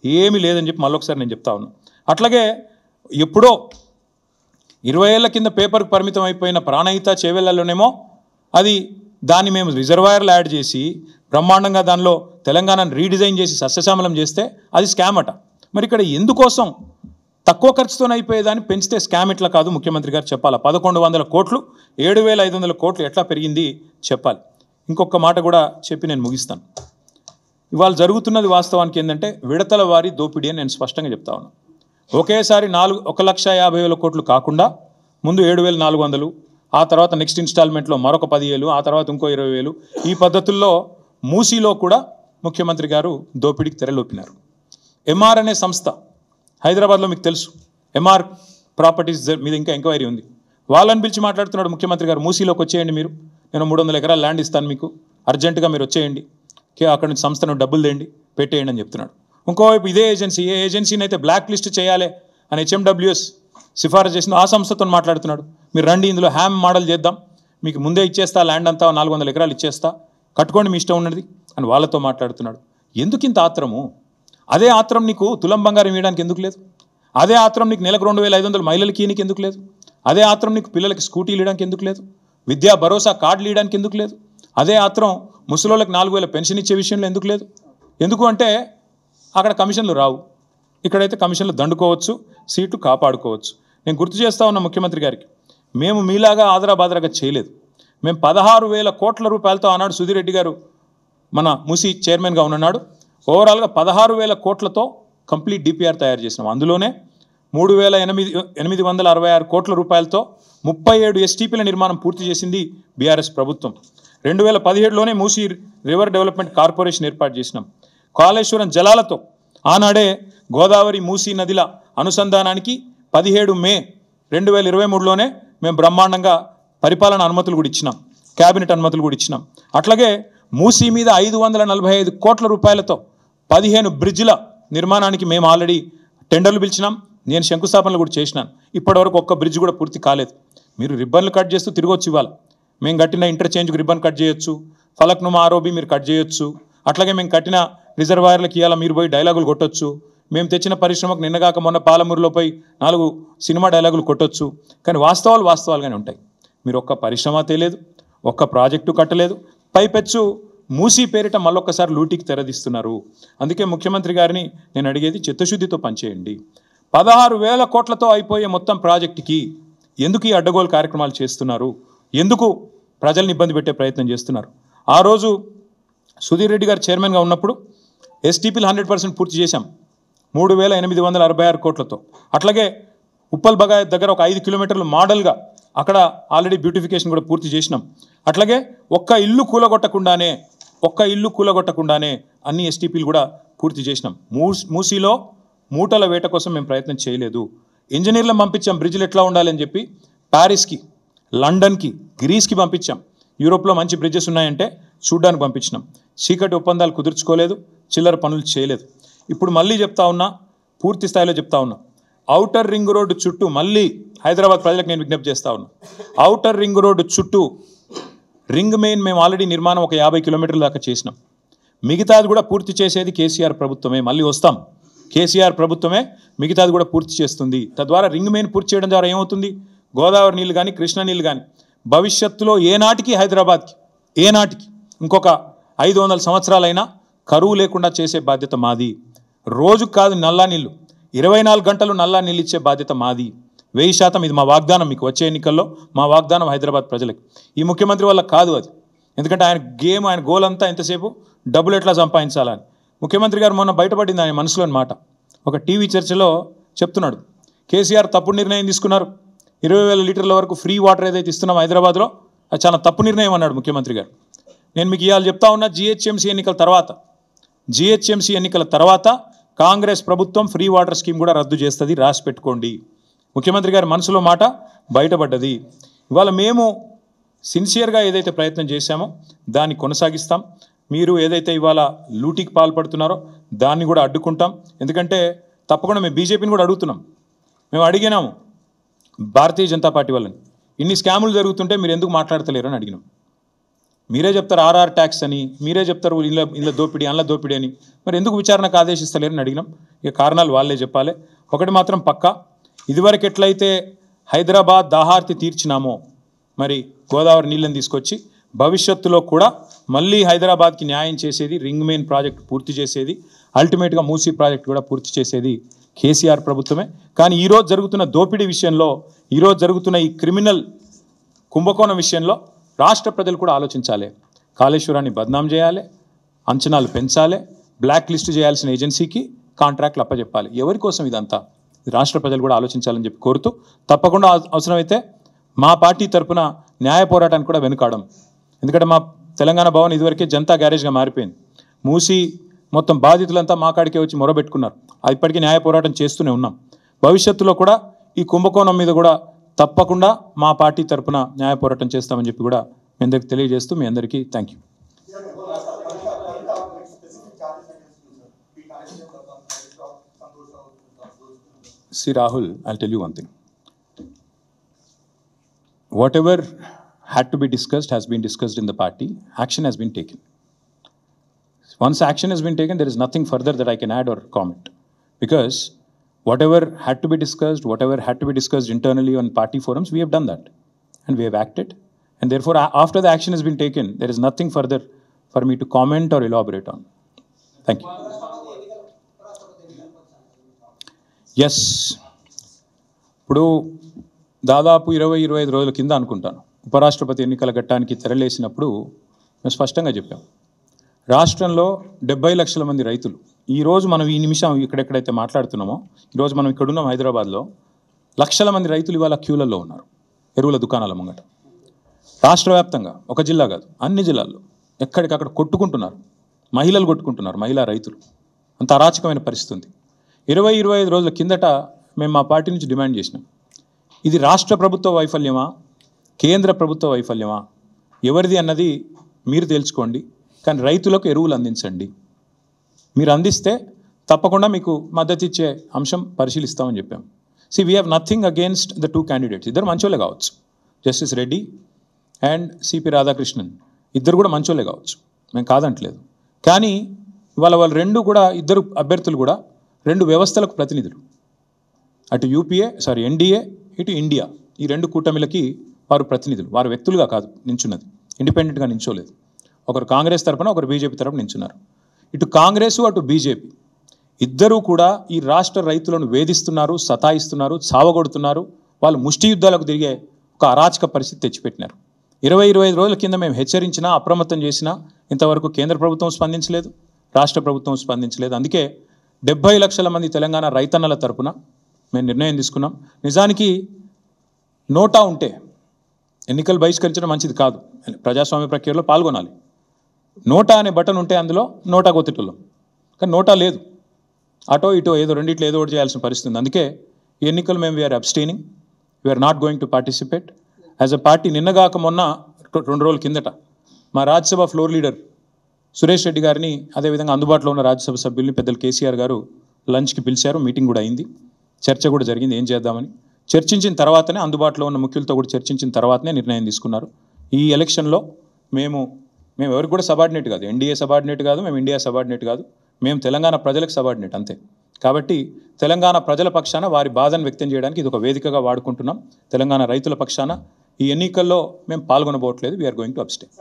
ఏమీ లేదని చెప్పి మళ్ళొకసారి నేను చెప్తా ఉన్నా. అట్లాగే ఎప్పుడో 20 ఏళ్ల కింద పేపర్కి పరిమితం అయిపోయిన ప్రాణహిత చేవెళ్లలోనేమో అది దాన్ని మేము రిజర్వాయర్లు యాడ్ చేసి బ్రహ్మాండంగా దానిలో తెలంగాణను రీడిజైన్ చేసి సస్యశ్యామలం చేస్తే అది స్కామ్ అట. మరి ఇక్కడ ఎందుకోసం తక్కువ ఖర్చుతోనే అయిపోయేదాన్ని పెంచితే స్కామ్ ఇట్లా కాదు ముఖ్యమంత్రి గారు చెప్పాలి. 1,100 కోట్లు 7,500 కోట్లు ఎట్లా పెరిగింది చెప్పాలి. ఇంకొక మాట కూడా చెప్పి నేను ముగిస్తాను. ఇవాళ జరుగుతున్నది వాస్తవానికి ఏంటంటే విడతల వారి దోపిడీ అని నేను స్పష్టంగా చెప్తా ఉన్నాను. ఒకేసారి 1,50,000 కోట్లు కాకుండా ముందు 7,400, ఆ తర్వాత నెక్స్ట్ ఇన్స్టాల్మెంట్లో మరొక 10,000, ఆ తర్వాత ఇంకో 20,000, ఈ పద్ధతుల్లో మూసీలో కూడా ముఖ్యమంత్రి గారు దోపిడీకి తెరలోపినారు. MR అనే సంస్థ హైదరాబాద్లో మీకు తెలుసు, MR ప్రాపర్టీస్ మీద ఇంకా ఎంక్వైరీ ఉంది. వాళ్ళని పిలిచి మాట్లాడుతున్నాడు ముఖ్యమంత్రి గారు, మూసీలోకి వచ్చేయండి, మీరు నేను 300 ఎకరాల ల్యాండ్ ఇస్తాను మీకు, అర్జెంటుగా మీరు వచ్చేయండి, అక్కడ నుంచి సంస్థను డబ్బులు తేండి పెట్టేయండి అని చెప్తున్నాడు. ఇంకోవైపు ఇదే ఏజెన్సీ, ఏ ఏజెన్సీని అయితే బ్లాక్ లిస్ట్ చేయాలి అని HMWS సిఫారసు చేసిందో ఆ సంస్థతో మాట్లాడుతున్నాడు, మీరు రండి ఇందులో హ్యామ్ మోడల్ చేద్దాం, మీకు ముందే ఇచ్చేస్తా, ల్యాండ్ అంతా 400 ఎకరాలు ఇచ్చేస్తా, కట్టుకోండి మీ ఇష్టం ఉన్నది అని వాళ్ళతో మాట్లాడుతున్నాడు. ఎందుకు ఇంత ఆత్రము? అదే ఆత్రం నీకు తులం బంగారం ఇవ్వడానికి ఎందుకు లేదు? అదే ఆత్రం నీకు నెలకు 2,500 మహిళలకి ఇయడానికి ఎందుకు లేదు? అదే ఆత్రం నీకు పిల్లలకి స్కూటీలు ఇవ్వడానికి ఎందుకు లేదు? విద్యా భరోసా కార్డులు ఇవ్వడానికి ఎందుకు లేదు? అదే ఆత్రం ముసలోళ్ళకి 4,000 పెన్షన్ ఇచ్చే విషయంలో ఎందుకు లేదు? ఎందుకు అంటే అక్కడ కమిషన్లు రావు, ఇక్కడైతే కమిషన్లు దండుకోవచ్చు, సీట్లు కాపాడుకోవచ్చు. నేను గుర్తు చేస్తా ఉన్న ముఖ్యమంత్రి గారికి, మేము మీలాగా ఆదరాబాదరాగా చేయలేదు. మేము 16,000 కోట్ల రూపాయలతో ఆనాడు సుధీర్ రెడ్డి గారు మన మూసీ చైర్మన్గా ఉన్నాడు. ఓవరాల్గా 16,000 కోట్లతో కంప్లీట్ డిపిఆర్ తయారు చేసినాం. అందులోనే 3,866 కోట్ల రూపాయలతో 37 ఎస్టీపీల నిర్మాణం పూర్తి చేసింది బీఆర్ఎస్ ప్రభుత్వం. 2017లోనే మూసీ రివర్ డెవలప్మెంట్ కార్పొరేషన్ ఏర్పాటు చేసినాం. కాళేశ్వరం జలాలతో ఆనాడే గోదావరి మూసీ నదిల అనుసంధానానికి 17 మే 2023లోనే మేము బ్రహ్మాండంగా పరిపాలన అనుమతులు కూడా ఇచ్చినాం, క్యాబినెట్ అనుమతులు కూడా ఇచ్చినాం. అట్లాగే మూసీ మీద 545 కోట్ల రూపాయలతో 15 బ్రిడ్జిల నిర్మాణానికి మేము ఆల్రెడీ టెండర్లు పిలిచినాం. నేను శంకుస్థాపనలు కూడా చేసినాను. ఇప్పటివరకు ఒక్క బ్రిడ్జ్ కూడా పూర్తి కాలేదు. మీరు రిబ్బన్లు కట్ చేస్తూ తిరగొచ్చు. ఇవాళ మేము కట్టిన ఇంటర్చేంజ్కి రిబ్బన్ కట్ చేయొచ్చు, ఫలక్నుమా ఆరోబి మీరు కట్ చేయొచ్చు. అట్లాగే మేము కట్టిన రిజర్వాయర్లకి ఇవాళ మీరు పోయి డైలాగులు కొట్టొచ్చు. మేము తెచ్చిన పరిశ్రమకు నిన్నగాక మొన్న పాలమూరులో పోయి 4 సినిమా డైలాగులు కొట్టొచ్చు. కానీ వాస్తవాలుగానే ఉంటాయి. మీరు ఒక్క పరిశ్రమ తేలేదు, ఒక్క ప్రాజెక్టు కట్టలేదు, పైపెచ్చు మూసీ పేరిట మళ్ళొక్కసారి లూటీకి తెరదీస్తున్నారు. అందుకే ముఖ్యమంత్రి గారిని నేను అడిగేది చిత్తశుద్ధితో పనిచేయండి. 16,000 కోట్లతో అయిపోయే మొత్తం ప్రాజెక్టుకి ఎందుకు ఈ అడ్డగోలు కార్యక్రమాలు చేస్తున్నారు? ఎందుకు ప్రజల్ని ఇబ్బంది పెట్టే ప్రయత్నం చేస్తున్నారు? ఆ రోజు సుధీర్ రెడ్డి గారు చైర్మన్గా ఉన్నప్పుడు ఎస్టీపీలు 100% పూర్తి చేశాం 3,866 కోట్లతో. అట్లాగే ఉప్పల్ బగాయత్ దగ్గర ఒక 5 కిలోమీటర్లు మోడల్గా అక్కడ ఆల్రెడీ బ్యూటిఫికేషన్ కూడా పూర్తి చేసినాం. అట్లాగే ఒక్క ఇల్లు కూలగొట్టకుండానే అన్ని ఎస్టీపీలు కూడా పూర్తి చేసినాం. మూసీలో మూటల వేట కోసం మేము ప్రయత్నం చేయలేదు. ఇంజనీర్లను పంపించాం బ్రిడ్జ్లు ఎట్లా ఉండాలని చెప్పి. ప్యారిస్కి, లండన్కి, గ్రీస్కి పంపించాం. యూరోప్లో మంచి బ్రిడ్జెస్ ఉన్నాయంటే చూడ్డానికి పంపించినాం. చీకటి ఒప్పందాలు కుదుర్చుకోలేదు, చిల్లర పనులు చేయలేదు. ఇప్పుడు మళ్ళీ చెప్తా ఉన్నా, పూర్తి స్థాయిలో చెప్తా ఉన్నా, ఔటర్ రింగ్ రోడ్డు చుట్టూ మళ్ళీ హైదరాబాద్ ప్రజలకు నేను విజ్ఞప్తి చేస్తా ఉన్నా. ఔటర్ రింగ్ రోడ్డు చుట్టూ రింగ్ మెయిన్ మేము ఆల్రెడీ నిర్మాణం ఒక 50 కిలోమీటర్ల దాకా చేసినాం. మిగతాది కూడా పూర్తి చేసేది కేసీఆర్ ప్రభుత్వమే. మళ్ళీ వస్తాం, కేసీఆర్ ప్రభుత్వమే మిగతాది కూడా పూర్తి చేస్తుంది. తద్వారా రింగ్ మెయిన్ పూర్తి చేయడం ద్వారా ఏమవుతుంది? గోదావరి నీళ్ళు కానీ, కృష్ణా నీళ్ళు కానీ భవిష్యత్తులో ఏనాటికి హైదరాబాద్కి ఇంకొక 500 సంవత్సరాలైనా కరువు లేకుండా చేసే బాధ్యత మాది. రోజుకు కాదు నల్లా నీళ్ళు, 24 గంటలు నల్లా నీళ్ళు ఇచ్చే బాధ్యత మాది. 1000% ఇది మా వాగ్దానం. మీకు వచ్చే ఎన్నికల్లో మా వాగ్దానం హైదరాబాద్ ప్రజలకు. ఈ ముఖ్యమంత్రి వల్ల కాదు అది. ఎందుకంటే ఆయన గోల్ అంతా ఎంతసేపు డబ్బులు ఎట్లా సంపాదించాలని. ముఖ్యమంత్రి గారు మొన్న బయటపడింది ఆయన మనసులోని మాట. ఒక టీవీ చర్చలో చెప్తున్నాడు, కేసీఆర్ తప్పుడు నిర్ణయం తీసుకున్నారు. 20,000 లీటర్ల వరకు ఫ్రీ వాటర్ ఏదైతే ఇస్తున్నాం హైదరాబాద్లో అది చాలా తప్పు నిర్ణయం అన్నాడు ముఖ్యమంత్రి గారు. నేను మీకు ఇవాళ చెప్తా ఉన్నా, జిహెచ్ఎంసీ ఎన్నికల తర్వాత కాంగ్రెస్ ప్రభుత్వం ఫ్రీ వాటర్ స్కీమ్ కూడా రద్దు చేస్తుంది, రాసి పెట్టుకోండి. ముఖ్యమంత్రి గారి మనసులో మాట బయటపడ్డది. ఇవాళ మేము సిన్సియర్గా ఏదైతే ప్రయత్నం చేశామో దాన్ని కొనసాగిస్తాం. మీరు ఏదైతే ఇవాళ లూటీకి పాల్పడుతున్నారో దాన్ని కూడా అడ్డుకుంటాం. ఎందుకంటే తప్పకుండా మేము బీజేపీని కూడా అడుగుతున్నాం. మేము అడిగినాము భారతీయ జనతా పార్టీ వాళ్ళని, ఇన్ని స్కాములు జరుగుతుంటే మీరు ఎందుకు మాట్లాడతలేరు అని అడిగినాం. మీరే చెప్తారు ఆర్ఆర్ ట్యాక్స్ అని, మీరే చెప్తారు ఇళ్ళ దోపిడీ, అందులో దోపిడీ అని, మరి ఎందుకు విచారణకు ఆదేశిస్తలేరని అడిగినాం. ఇక కారణాలు వాళ్ళే చెప్పాలి. ఒకటి మాత్రం పక్కా, ఇదివరకు ఎట్లయితే హైదరాబాద్ దాహార్తి తీర్చినామో మరి గోదావరి నీళ్ళని తీసుకొచ్చి భవిష్యత్తులో కూడా మళ్ళీ హైదరాబాద్కి న్యాయం చేసేది, రింగ్ మెయిన్ ప్రాజెక్ట్ పూర్తి చేసేది, అల్టిమేట్గా మూసీ ప్రాజెక్ట్ కూడా పూర్తి చేసేది కేసీఆర్ ప్రభుత్వమే. కానీ ఈరోజు జరుగుతున్న దోపిడీ విషయంలో, ఈరోజు జరుగుతున్న ఈ క్రిమినల్ కుంభకోణం విషయంలో రాష్ట్ర ప్రజలు కూడా ఆలోచించాలి. కాళేశ్వరాన్ని బద్నాం చేయాలి, అంచనాలు పెంచాలి, బ్లాక్ లిస్ట్ చేయాల్సిన ఏజెన్సీకి కాంట్రాక్ట్లు అప్పచెప్పాలి. ఎవరి కోసం ఇదంతా? రాష్ట్ర ప్రజలు కూడా ఆలోచించాలని చెప్పి కోరుతూ, తప్పకుండా అవసరమైతే మా పార్టీ తరఫున న్యాయ పోరాటానికి కూడా వెనుకాడం. ఎందుకంటే మా తెలంగాణ భవన్ ఇదివరకే జనతా గ్యారేజ్గా మారిపోయింది. మూసి మొత్తం బాధితులంతా మా కాడికే వచ్చి మొరబెట్టుకున్నారు. ఇప్పటికీ న్యాయ పోరాటం చేస్తూనే ఉన్నాం. భవిష్యత్తులో కూడా ఈ కుంభకోణం మీద కూడా తప్పకుండా మా పార్టీ తరఫున న్యాయ పోరాటం చేస్తామని చెప్పి కూడా మీ అందరికి తెలియజేస్తూ మీ అందరికీ thank you. See Rahul, I'll tell you one thing. Whatever had to be discussed has been discussed in the party. Action has been taken. Once action has been taken, there is nothing further that I can add or comment. Because whatever had to be discussed internally on party forums, we have done that. And we have acted. And therefore, after the action has been taken, there is nothing further for me to comment or elaborate on. Thank you. Yes, ఇప్పుడు దాదాపు 20-25 రోజుల కింద అనుకుంటాను ఉపరాష్ట్రపతి ఎన్నికల ఘట్టానికి తెరలేసినప్పుడు మేము స్పష్టంగా చెప్పాం, రాష్ట్రంలో 70 లక్షల మంది రైతులు ఈరోజు మనం ఈ నిమిషం ఇక్కడెక్కడైతే మాట్లాడుతున్నామో ఈరోజు మనం ఇక్కడున్నాం హైదరాబాద్లో లక్షల మంది రైతులు ఇవాళ క్యూలలో ఉన్నారు ఎరువుల దుకాణాల ముంగట. రాష్ట్ర వ్యాప్తంగా ఒక జిల్లా కాదు అన్ని జిల్లాల్లో ఎక్కడికక్కడ కొట్టుకుంటున్నారు, మహిళలు కొట్టుకుంటున్నారు, మహిళా రైతులు. అంత అరాచకమైన పరిస్థితి ఉంది. 20-25 రోజుల కిందట మేము మా పార్టీ నుంచి డిమాండ్ చేసినాం, ఇది రాష్ట్ర ప్రభుత్వ వైఫల్యమా కేంద్ర ప్రభుత్వ వైఫల్యమా ఎవరిది అన్నది మీరు తేల్చుకోండి, కానీ రైతులకు ఎరువులు అందించండి. మీరు అందిస్తే తప్పకుండా మీకు మద్దతు ఇచ్చే అంశం పరిశీలిస్తామని చెప్పాం. We have nothing against the 2 candidates. ఇద్దరు మంచోళ్ళే కావచ్చు, justice Reddy and CP Radhakrishnan ఇద్దరు కూడా మంచోళ్ళే కావచ్చు, మేము కాదంటలేదు. కానీ వాళ్ళు రెండు కూడా ఇద్దరు అభ్యర్థులు కూడా 2 వ్యవస్థలకు ప్రతినిధులు. అటు ఎన్డీఏ ఇటు ఇండియా, ఈ 2 కూటమిలకి వారు ప్రతినిధులు. వారు వ్యక్తులుగా కాదు నించున్నది, ఇండిపెండెంట్గా నించోలేదు. ఒకరు కాంగ్రెస్ తరపున ఒకరు బీజేపీ తరపున నించున్నారు. ఇటు కాంగ్రెసు అటు బీజేపీ ఇద్దరూ కూడా ఈ రాష్ట్ర రైతులను వేధిస్తున్నారు, సతాయిస్తున్నారు, చావగొడుతున్నారు. వాళ్ళు ముష్టి యుద్ధాలకు తిరిగే ఒక అరాచక పరిస్థితి తెచ్చిపెట్టినారు. 20-25 రోజుల కింద మేము హెచ్చరించినా అప్రమత్తం చేసినా ఇంతవరకు కేంద్ర ప్రభుత్వం స్పందించలేదు, రాష్ట్ర ప్రభుత్వం స్పందించలేదు. అందుకే 70 లక్షల మంది తెలంగాణ రైతన్నల తరపున మేము నిర్ణయం తీసుకున్నాం. నిజానికి నోటా ఉంటే ఎన్నికలు బహిష్కరించడం మంచిది కాదు, ప్రజాస్వామ్య ప్రక్రియలో పాల్గొనాలి. నోటా అనే బటన్ ఉంటే అందులో నోటా కొత్తటోళ్ళం, కానీ నోటా లేదు. అటో ఇటో ఏదో రెండిట్లో ఏదో ఒకటి చేయాల్సిన పరిస్థితి ఉంది. అందుకే ఈ ఎన్నికలు మేము we're abstaining, we're not going to participate as a party. నిన్నగాక మొన్న 2 రోజుల కిందట మా రాజ్యసభ ఫ్లోర్ లీడర్ సురేష్ రెడ్డి గారిని, అదేవిధంగా అందుబాటులో ఉన్న రాజ్యసభ సభ్యుల్ని పెద్దలు కేసీఆర్ గారు లంచ్కి పిలిచారు. మీటింగ్ కూడా అయింది, చర్చ కూడా జరిగింది ఏం చేద్దామని. చర్చించిన తర్వాతనే అందుబాటులో ఉన్న ముఖ్యులతో కూడా చర్చించిన తర్వాతనే నిర్ణయం తీసుకున్నారు. ఈ ఎలక్షన్లో మేము ఎవరికి కూడా సబార్డినేట్ కాదు, ఎన్డీఏ సబార్డినేట్ కాదు, మేము ఇండియా సబార్డినేట్ కాదు, మేము తెలంగాణ ప్రజలకు సబార్డినేట్ అంతే. కాబట్టి తెలంగాణ ప్రజల పక్షాన వారి బాధను వ్యక్తం చేయడానికి ఇది ఒక వేదికగా వాడుకుంటున్నాం. తెలంగాణ రైతుల పక్షాన ఈ ఎన్నికల్లో మేము పాల్గొనబోవట్లేదు. We're going to abstain.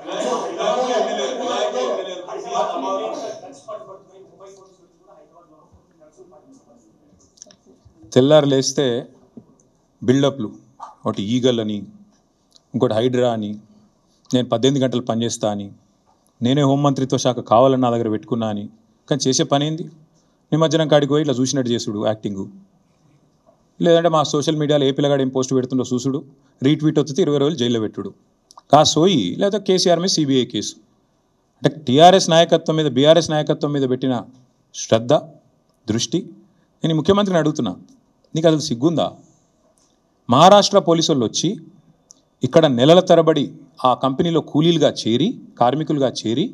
తెల్లారు లేస్తే బిల్డప్లు, ఒకటి ఈగల్ అని, ఇంకోటి హైడ్రా అని, నేను 18 గంటలు పనిచేస్తా అని, నేనే హోంమంత్రిత్వ శాఖ కావాలని నా దగ్గర పెట్టుకున్నా అని. కానీ చేసే పని ఏంది? నిమజ్జనం కాడికి పోయి ఇట్లా చూసినట్టు చేసుడు యాక్టింగు, లేదంటే మా సోషల్ మీడియాలో ఏ పిల్లగాడు ఏం పోస్ట్ పెడుతుండో చూసుడు, రీట్వీట్ వస్తే 20 రోజులు జైల్లో పెట్టుడు, సోయి లేదా కేసీఆర్ మీద సిబిఐ కేసు. అంటే టీఆర్ఎస్ నాయకత్వం మీద బీఆర్ఎస్ నాయకత్వం మీద పెట్టిన శ్రద్ధ దృష్టి. నేను ముఖ్యమంత్రిని అడుగుతున్నా, నీకు అసలు సిగ్గుందా? మహారాష్ట్ర పోలీసు వాళ్ళు వచ్చి ఇక్కడ నెలల తరబడి ఆ కంపెనీలో కూలీలుగా చేరి, కార్మికులుగా చేరి,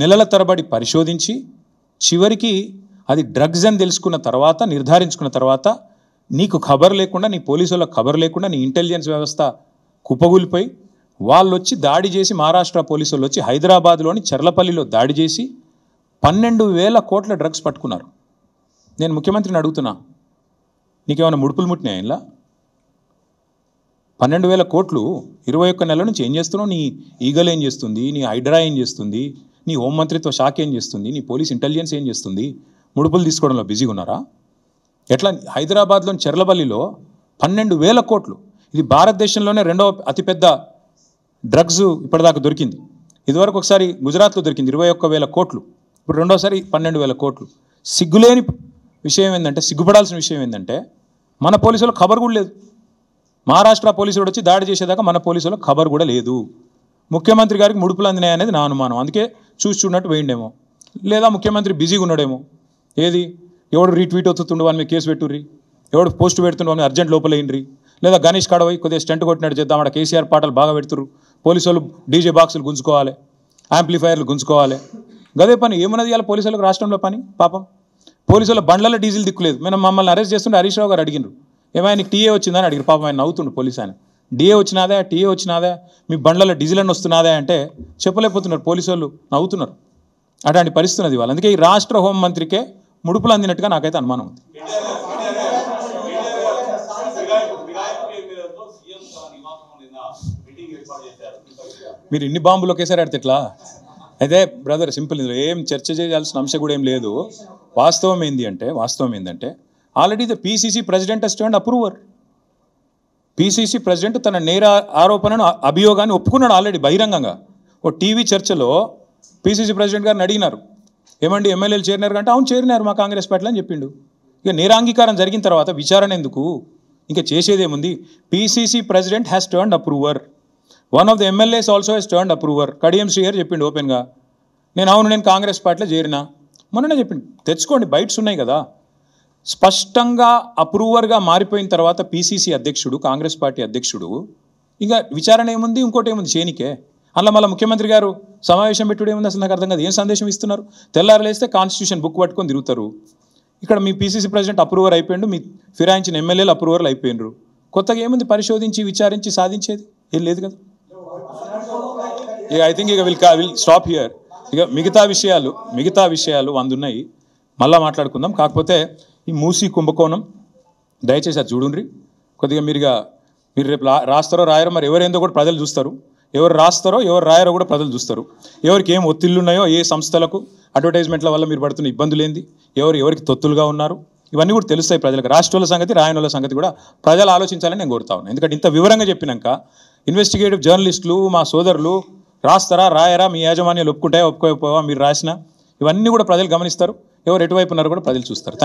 నెలల తరబడి పరిశోధించి చివరికి అది డ్రగ్స్ అని తెలుసుకున్న తర్వాత, నిర్ధారించుకున్న తర్వాత, నీకు ఖబర్ లేకుండా, నీ పోలీసులకు ఖబర్ లేకుండా, నీ ఇంటెలిజెన్స్ వ్యవస్థ కుప్పగూలిపోయి వాళ్ళు వచ్చి దాడి చేసి, మహారాష్ట్ర పోలీసు వాళ్ళు వచ్చి హైదరాబాద్లోని చర్లపల్లిలో దాడి చేసి 12,000 కోట్ల డ్రగ్స్ పట్టుకున్నారు. నేను ముఖ్యమంత్రిని అడుగుతున్నా, నీకేమైనా ముడుపులు ముట్టినాయి? ఇలా 12,000 కోట్లు 21 నెలల నుంచి ఏం చేస్తున్నావు? నీ ఈగల్ ఏం చేస్తుంది? నీ హైడ్రా ఏం చేస్తుంది? నీ హోంమంత్రిత్వ శాఖ ఏం చేస్తుంది? నీ పోలీస్ ఇంటెలిజెన్స్ ఏం చేస్తుంది? ముడుపులు తీసుకోవడంలో బిజీగా ఉన్నారా? ఎట్లా? హైదరాబాద్లోని చెర్లపల్లిలో 12,000 కోట్లు. ఇది భారతదేశంలోనే 2వ అతిపెద్ద డ్రగ్స్ ఇప్పటిదాకా దొరికింది. ఇదివరకు ఒకసారి గుజరాత్లో దొరికింది 21,000 కోట్లు, ఇప్పుడు రెండోసారి 12,000 కోట్లు. సిగ్గులేని విషయం ఏంటంటే, సిగ్గుపడాల్సిన విషయం ఏంటంటే, మన పోలీసులకు ఖబర్ కూడా లేదు. మహారాష్ట్ర పోలీసులు వచ్చి దాడి చేసేదాకా మన పోలీసులకు ఖబర్ కూడా లేదు. ముఖ్యమంత్రి గారికి ముడుపులు అందినాయి అనేది నా అనుమానం. అందుకే చూడట్టు వేయండేమో, లేదా ముఖ్యమంత్రి బిజీగా ఉన్నాడేమో. ఏది? ఎవడు రీట్వీట్ అవుతుండు వాని మీద కేసు పెట్టుర్రి, ఎవడు పోస్ట్ పెడుతుండు వాని అర్జెంట్ లోపల వేయండి, లేదా గణేష్ కాడపోయి కొద్దిగా స్టెంట్ కొట్టినట్టు చేద్దాం, అక్కడ కేసీఆర్ పాటలు బాగా పెడుతురు, పోలీసు వాళ్ళు డీజే బాక్సులు గుంజుకోవాలి, యాంప్లిఫైర్లు గుంజుకోవాలి. గదే పని ఏమన్నది ఇవాళ పోలీసులకు రాష్ట్రంలో పని? పాపం పోలీసుల బండ్లలో డీజిల్ దిక్కులేదు. మేము మమ్మల్ని అరెస్ట్ చేస్తుంటే హరీష్ రావు గారు అడిగినారు, ఏమైనా నీకు టీఏ వచ్చిందని అడిగారు. పాపం ఆయన నవ్వుతుండు పోలీసు ఆయన. టీఏ వచ్చినాదా మీ బండ్లలో డీజిల్ అని వస్తున్నాదా అంటే చెప్పలేకపోతున్నారు, పోలీసు వాళ్ళు నవ్వుతున్నారు. అట్లాంటి పరిస్థితి ఉన్నది వాళ్ళు. అందుకే ఈ రాష్ట్ర హోంమంత్రికే ముడుపులు అందినట్టుగా నాకైతే అనుమానం ఉంది. మీరు ఇన్ని బాంబులు ఒకేసారి ఆడితే ఎట్లా? అయితే బ్రదర్ సింపుల్, ఇందులో ఏం చర్చ చేయాల్సిన అంశం కూడా ఏం లేదు. వాస్తవం ఏంటంటే already the PCC president has turned approver. PCC president తన నేర ఆరోపణను, అభియోగాన్ని ఒప్పుకున్నాడు ఆల్రెడీ బహిరంగంగా. ఓ టీవీ చర్చలో పీసీసీ ప్రెసిడెంట్ గారిని అడిగినారు, ఏమండి ఎమ్మెల్యేలు చేరినారు అంటే అవును చేరినారు మా కాంగ్రెస్ పార్టీలో అని చెప్పిండు. ఇక నేరాంగీకారం జరిగిన తర్వాత విచారణ ఎందుకు, ఇంకా చేసేదేముంది? PCC president has turned approver, one of the MLAs also has turned approver. Kadiyam Srihari చెప్పిండు ఓపెన్గా, నేను కాంగ్రెస్ పార్టీలో చేరినా, మొన్ననే చెప్పిండు. తెచ్చుకోండి, బైట్స్ ఉన్నాయి కదా. స్పష్టంగా అప్రూవర్గా మారిపోయిన తర్వాత పీసీసీ అధ్యక్షుడు, కాంగ్రెస్ పార్టీ అధ్యక్షుడు, ఇంకా విచారణ ఏముంది, ఇంకోటి ఏముంది చేయనికే? అలా మళ్ళీ ముఖ్యమంత్రి గారు సమావేశం పెట్టుడు ఏముంది? అసలు నాకు అర్థం కాదు. ఏం సందేశం ఇస్తున్నారు? తెల్లారలేస్తే కాన్స్టిట్యూషన్ బుక్ పట్టుకొని తిరుగుతారు. ఇక్కడ మీ పీసీసీ ప్రెసిడెంట్ అప్రూవర్ అయిపోయిండు, మీ ఫిరాయించిన ఎమ్మెల్యేలు అప్రూవర్లు అయిపోయినరు. కొత్తగా ఏముంది పరిశోధించి విచారించి సాధించేది? ఏం లేదు కదా. ఇక ఐ థింక్ ఇక విల్ స్టాప్ హియర్. ఇక మిగతా విషయాలు 100 ఉన్నాయి, మళ్ళీ మాట్లాడుకుందాం. కాకపోతే ఈ మూసీ కుంభకోణం దయచేసి అది చూడండి కొద్దిగా. మీరు రేపు రాస్తారో రాయరో మరి ఎవరేందో కూడా ప్రజలు చూస్తారు. ఎవరు రాస్తారో ఎవరు రాయరో కూడా ప్రజలు చూస్తారు. ఎవరికి ఏం ఒత్తిళ్ళు ఉన్నాయో, ఏ సంస్థలకు అడ్వర్టైజ్మెంట్ల వల్ల మీరు పడుతున్న ఇబ్బందులు ఏంది, ఎవరికి తొత్తులుగా ఉన్నారు, ఇవన్నీ కూడా తెలుస్తాయి ప్రజలకు. రాష్ట్రాల సంగతి, రాయనుల సంగతి కూడా ప్రజలు ఆలోచించాలని నేను కోరుతా ఉన్నాను. ఎందుకంటే ఇంత వివరంగా చెప్పినాక ఇన్వెస్టిగేటివ్ జర్నలిస్టులు, మా సోదరులు రాస్తారా రాయరా, మీ యాజమాన్యాలు ఒప్పుకుంటాయా ఒప్పుకోకపోవా, మీరు రాసినా ఇవన్నీ కూడా ప్రజలు గమనిస్తారు. ఎవరు ఎటువైపు ఉన్నారో కూడా ప్రజలు చూస్తారు.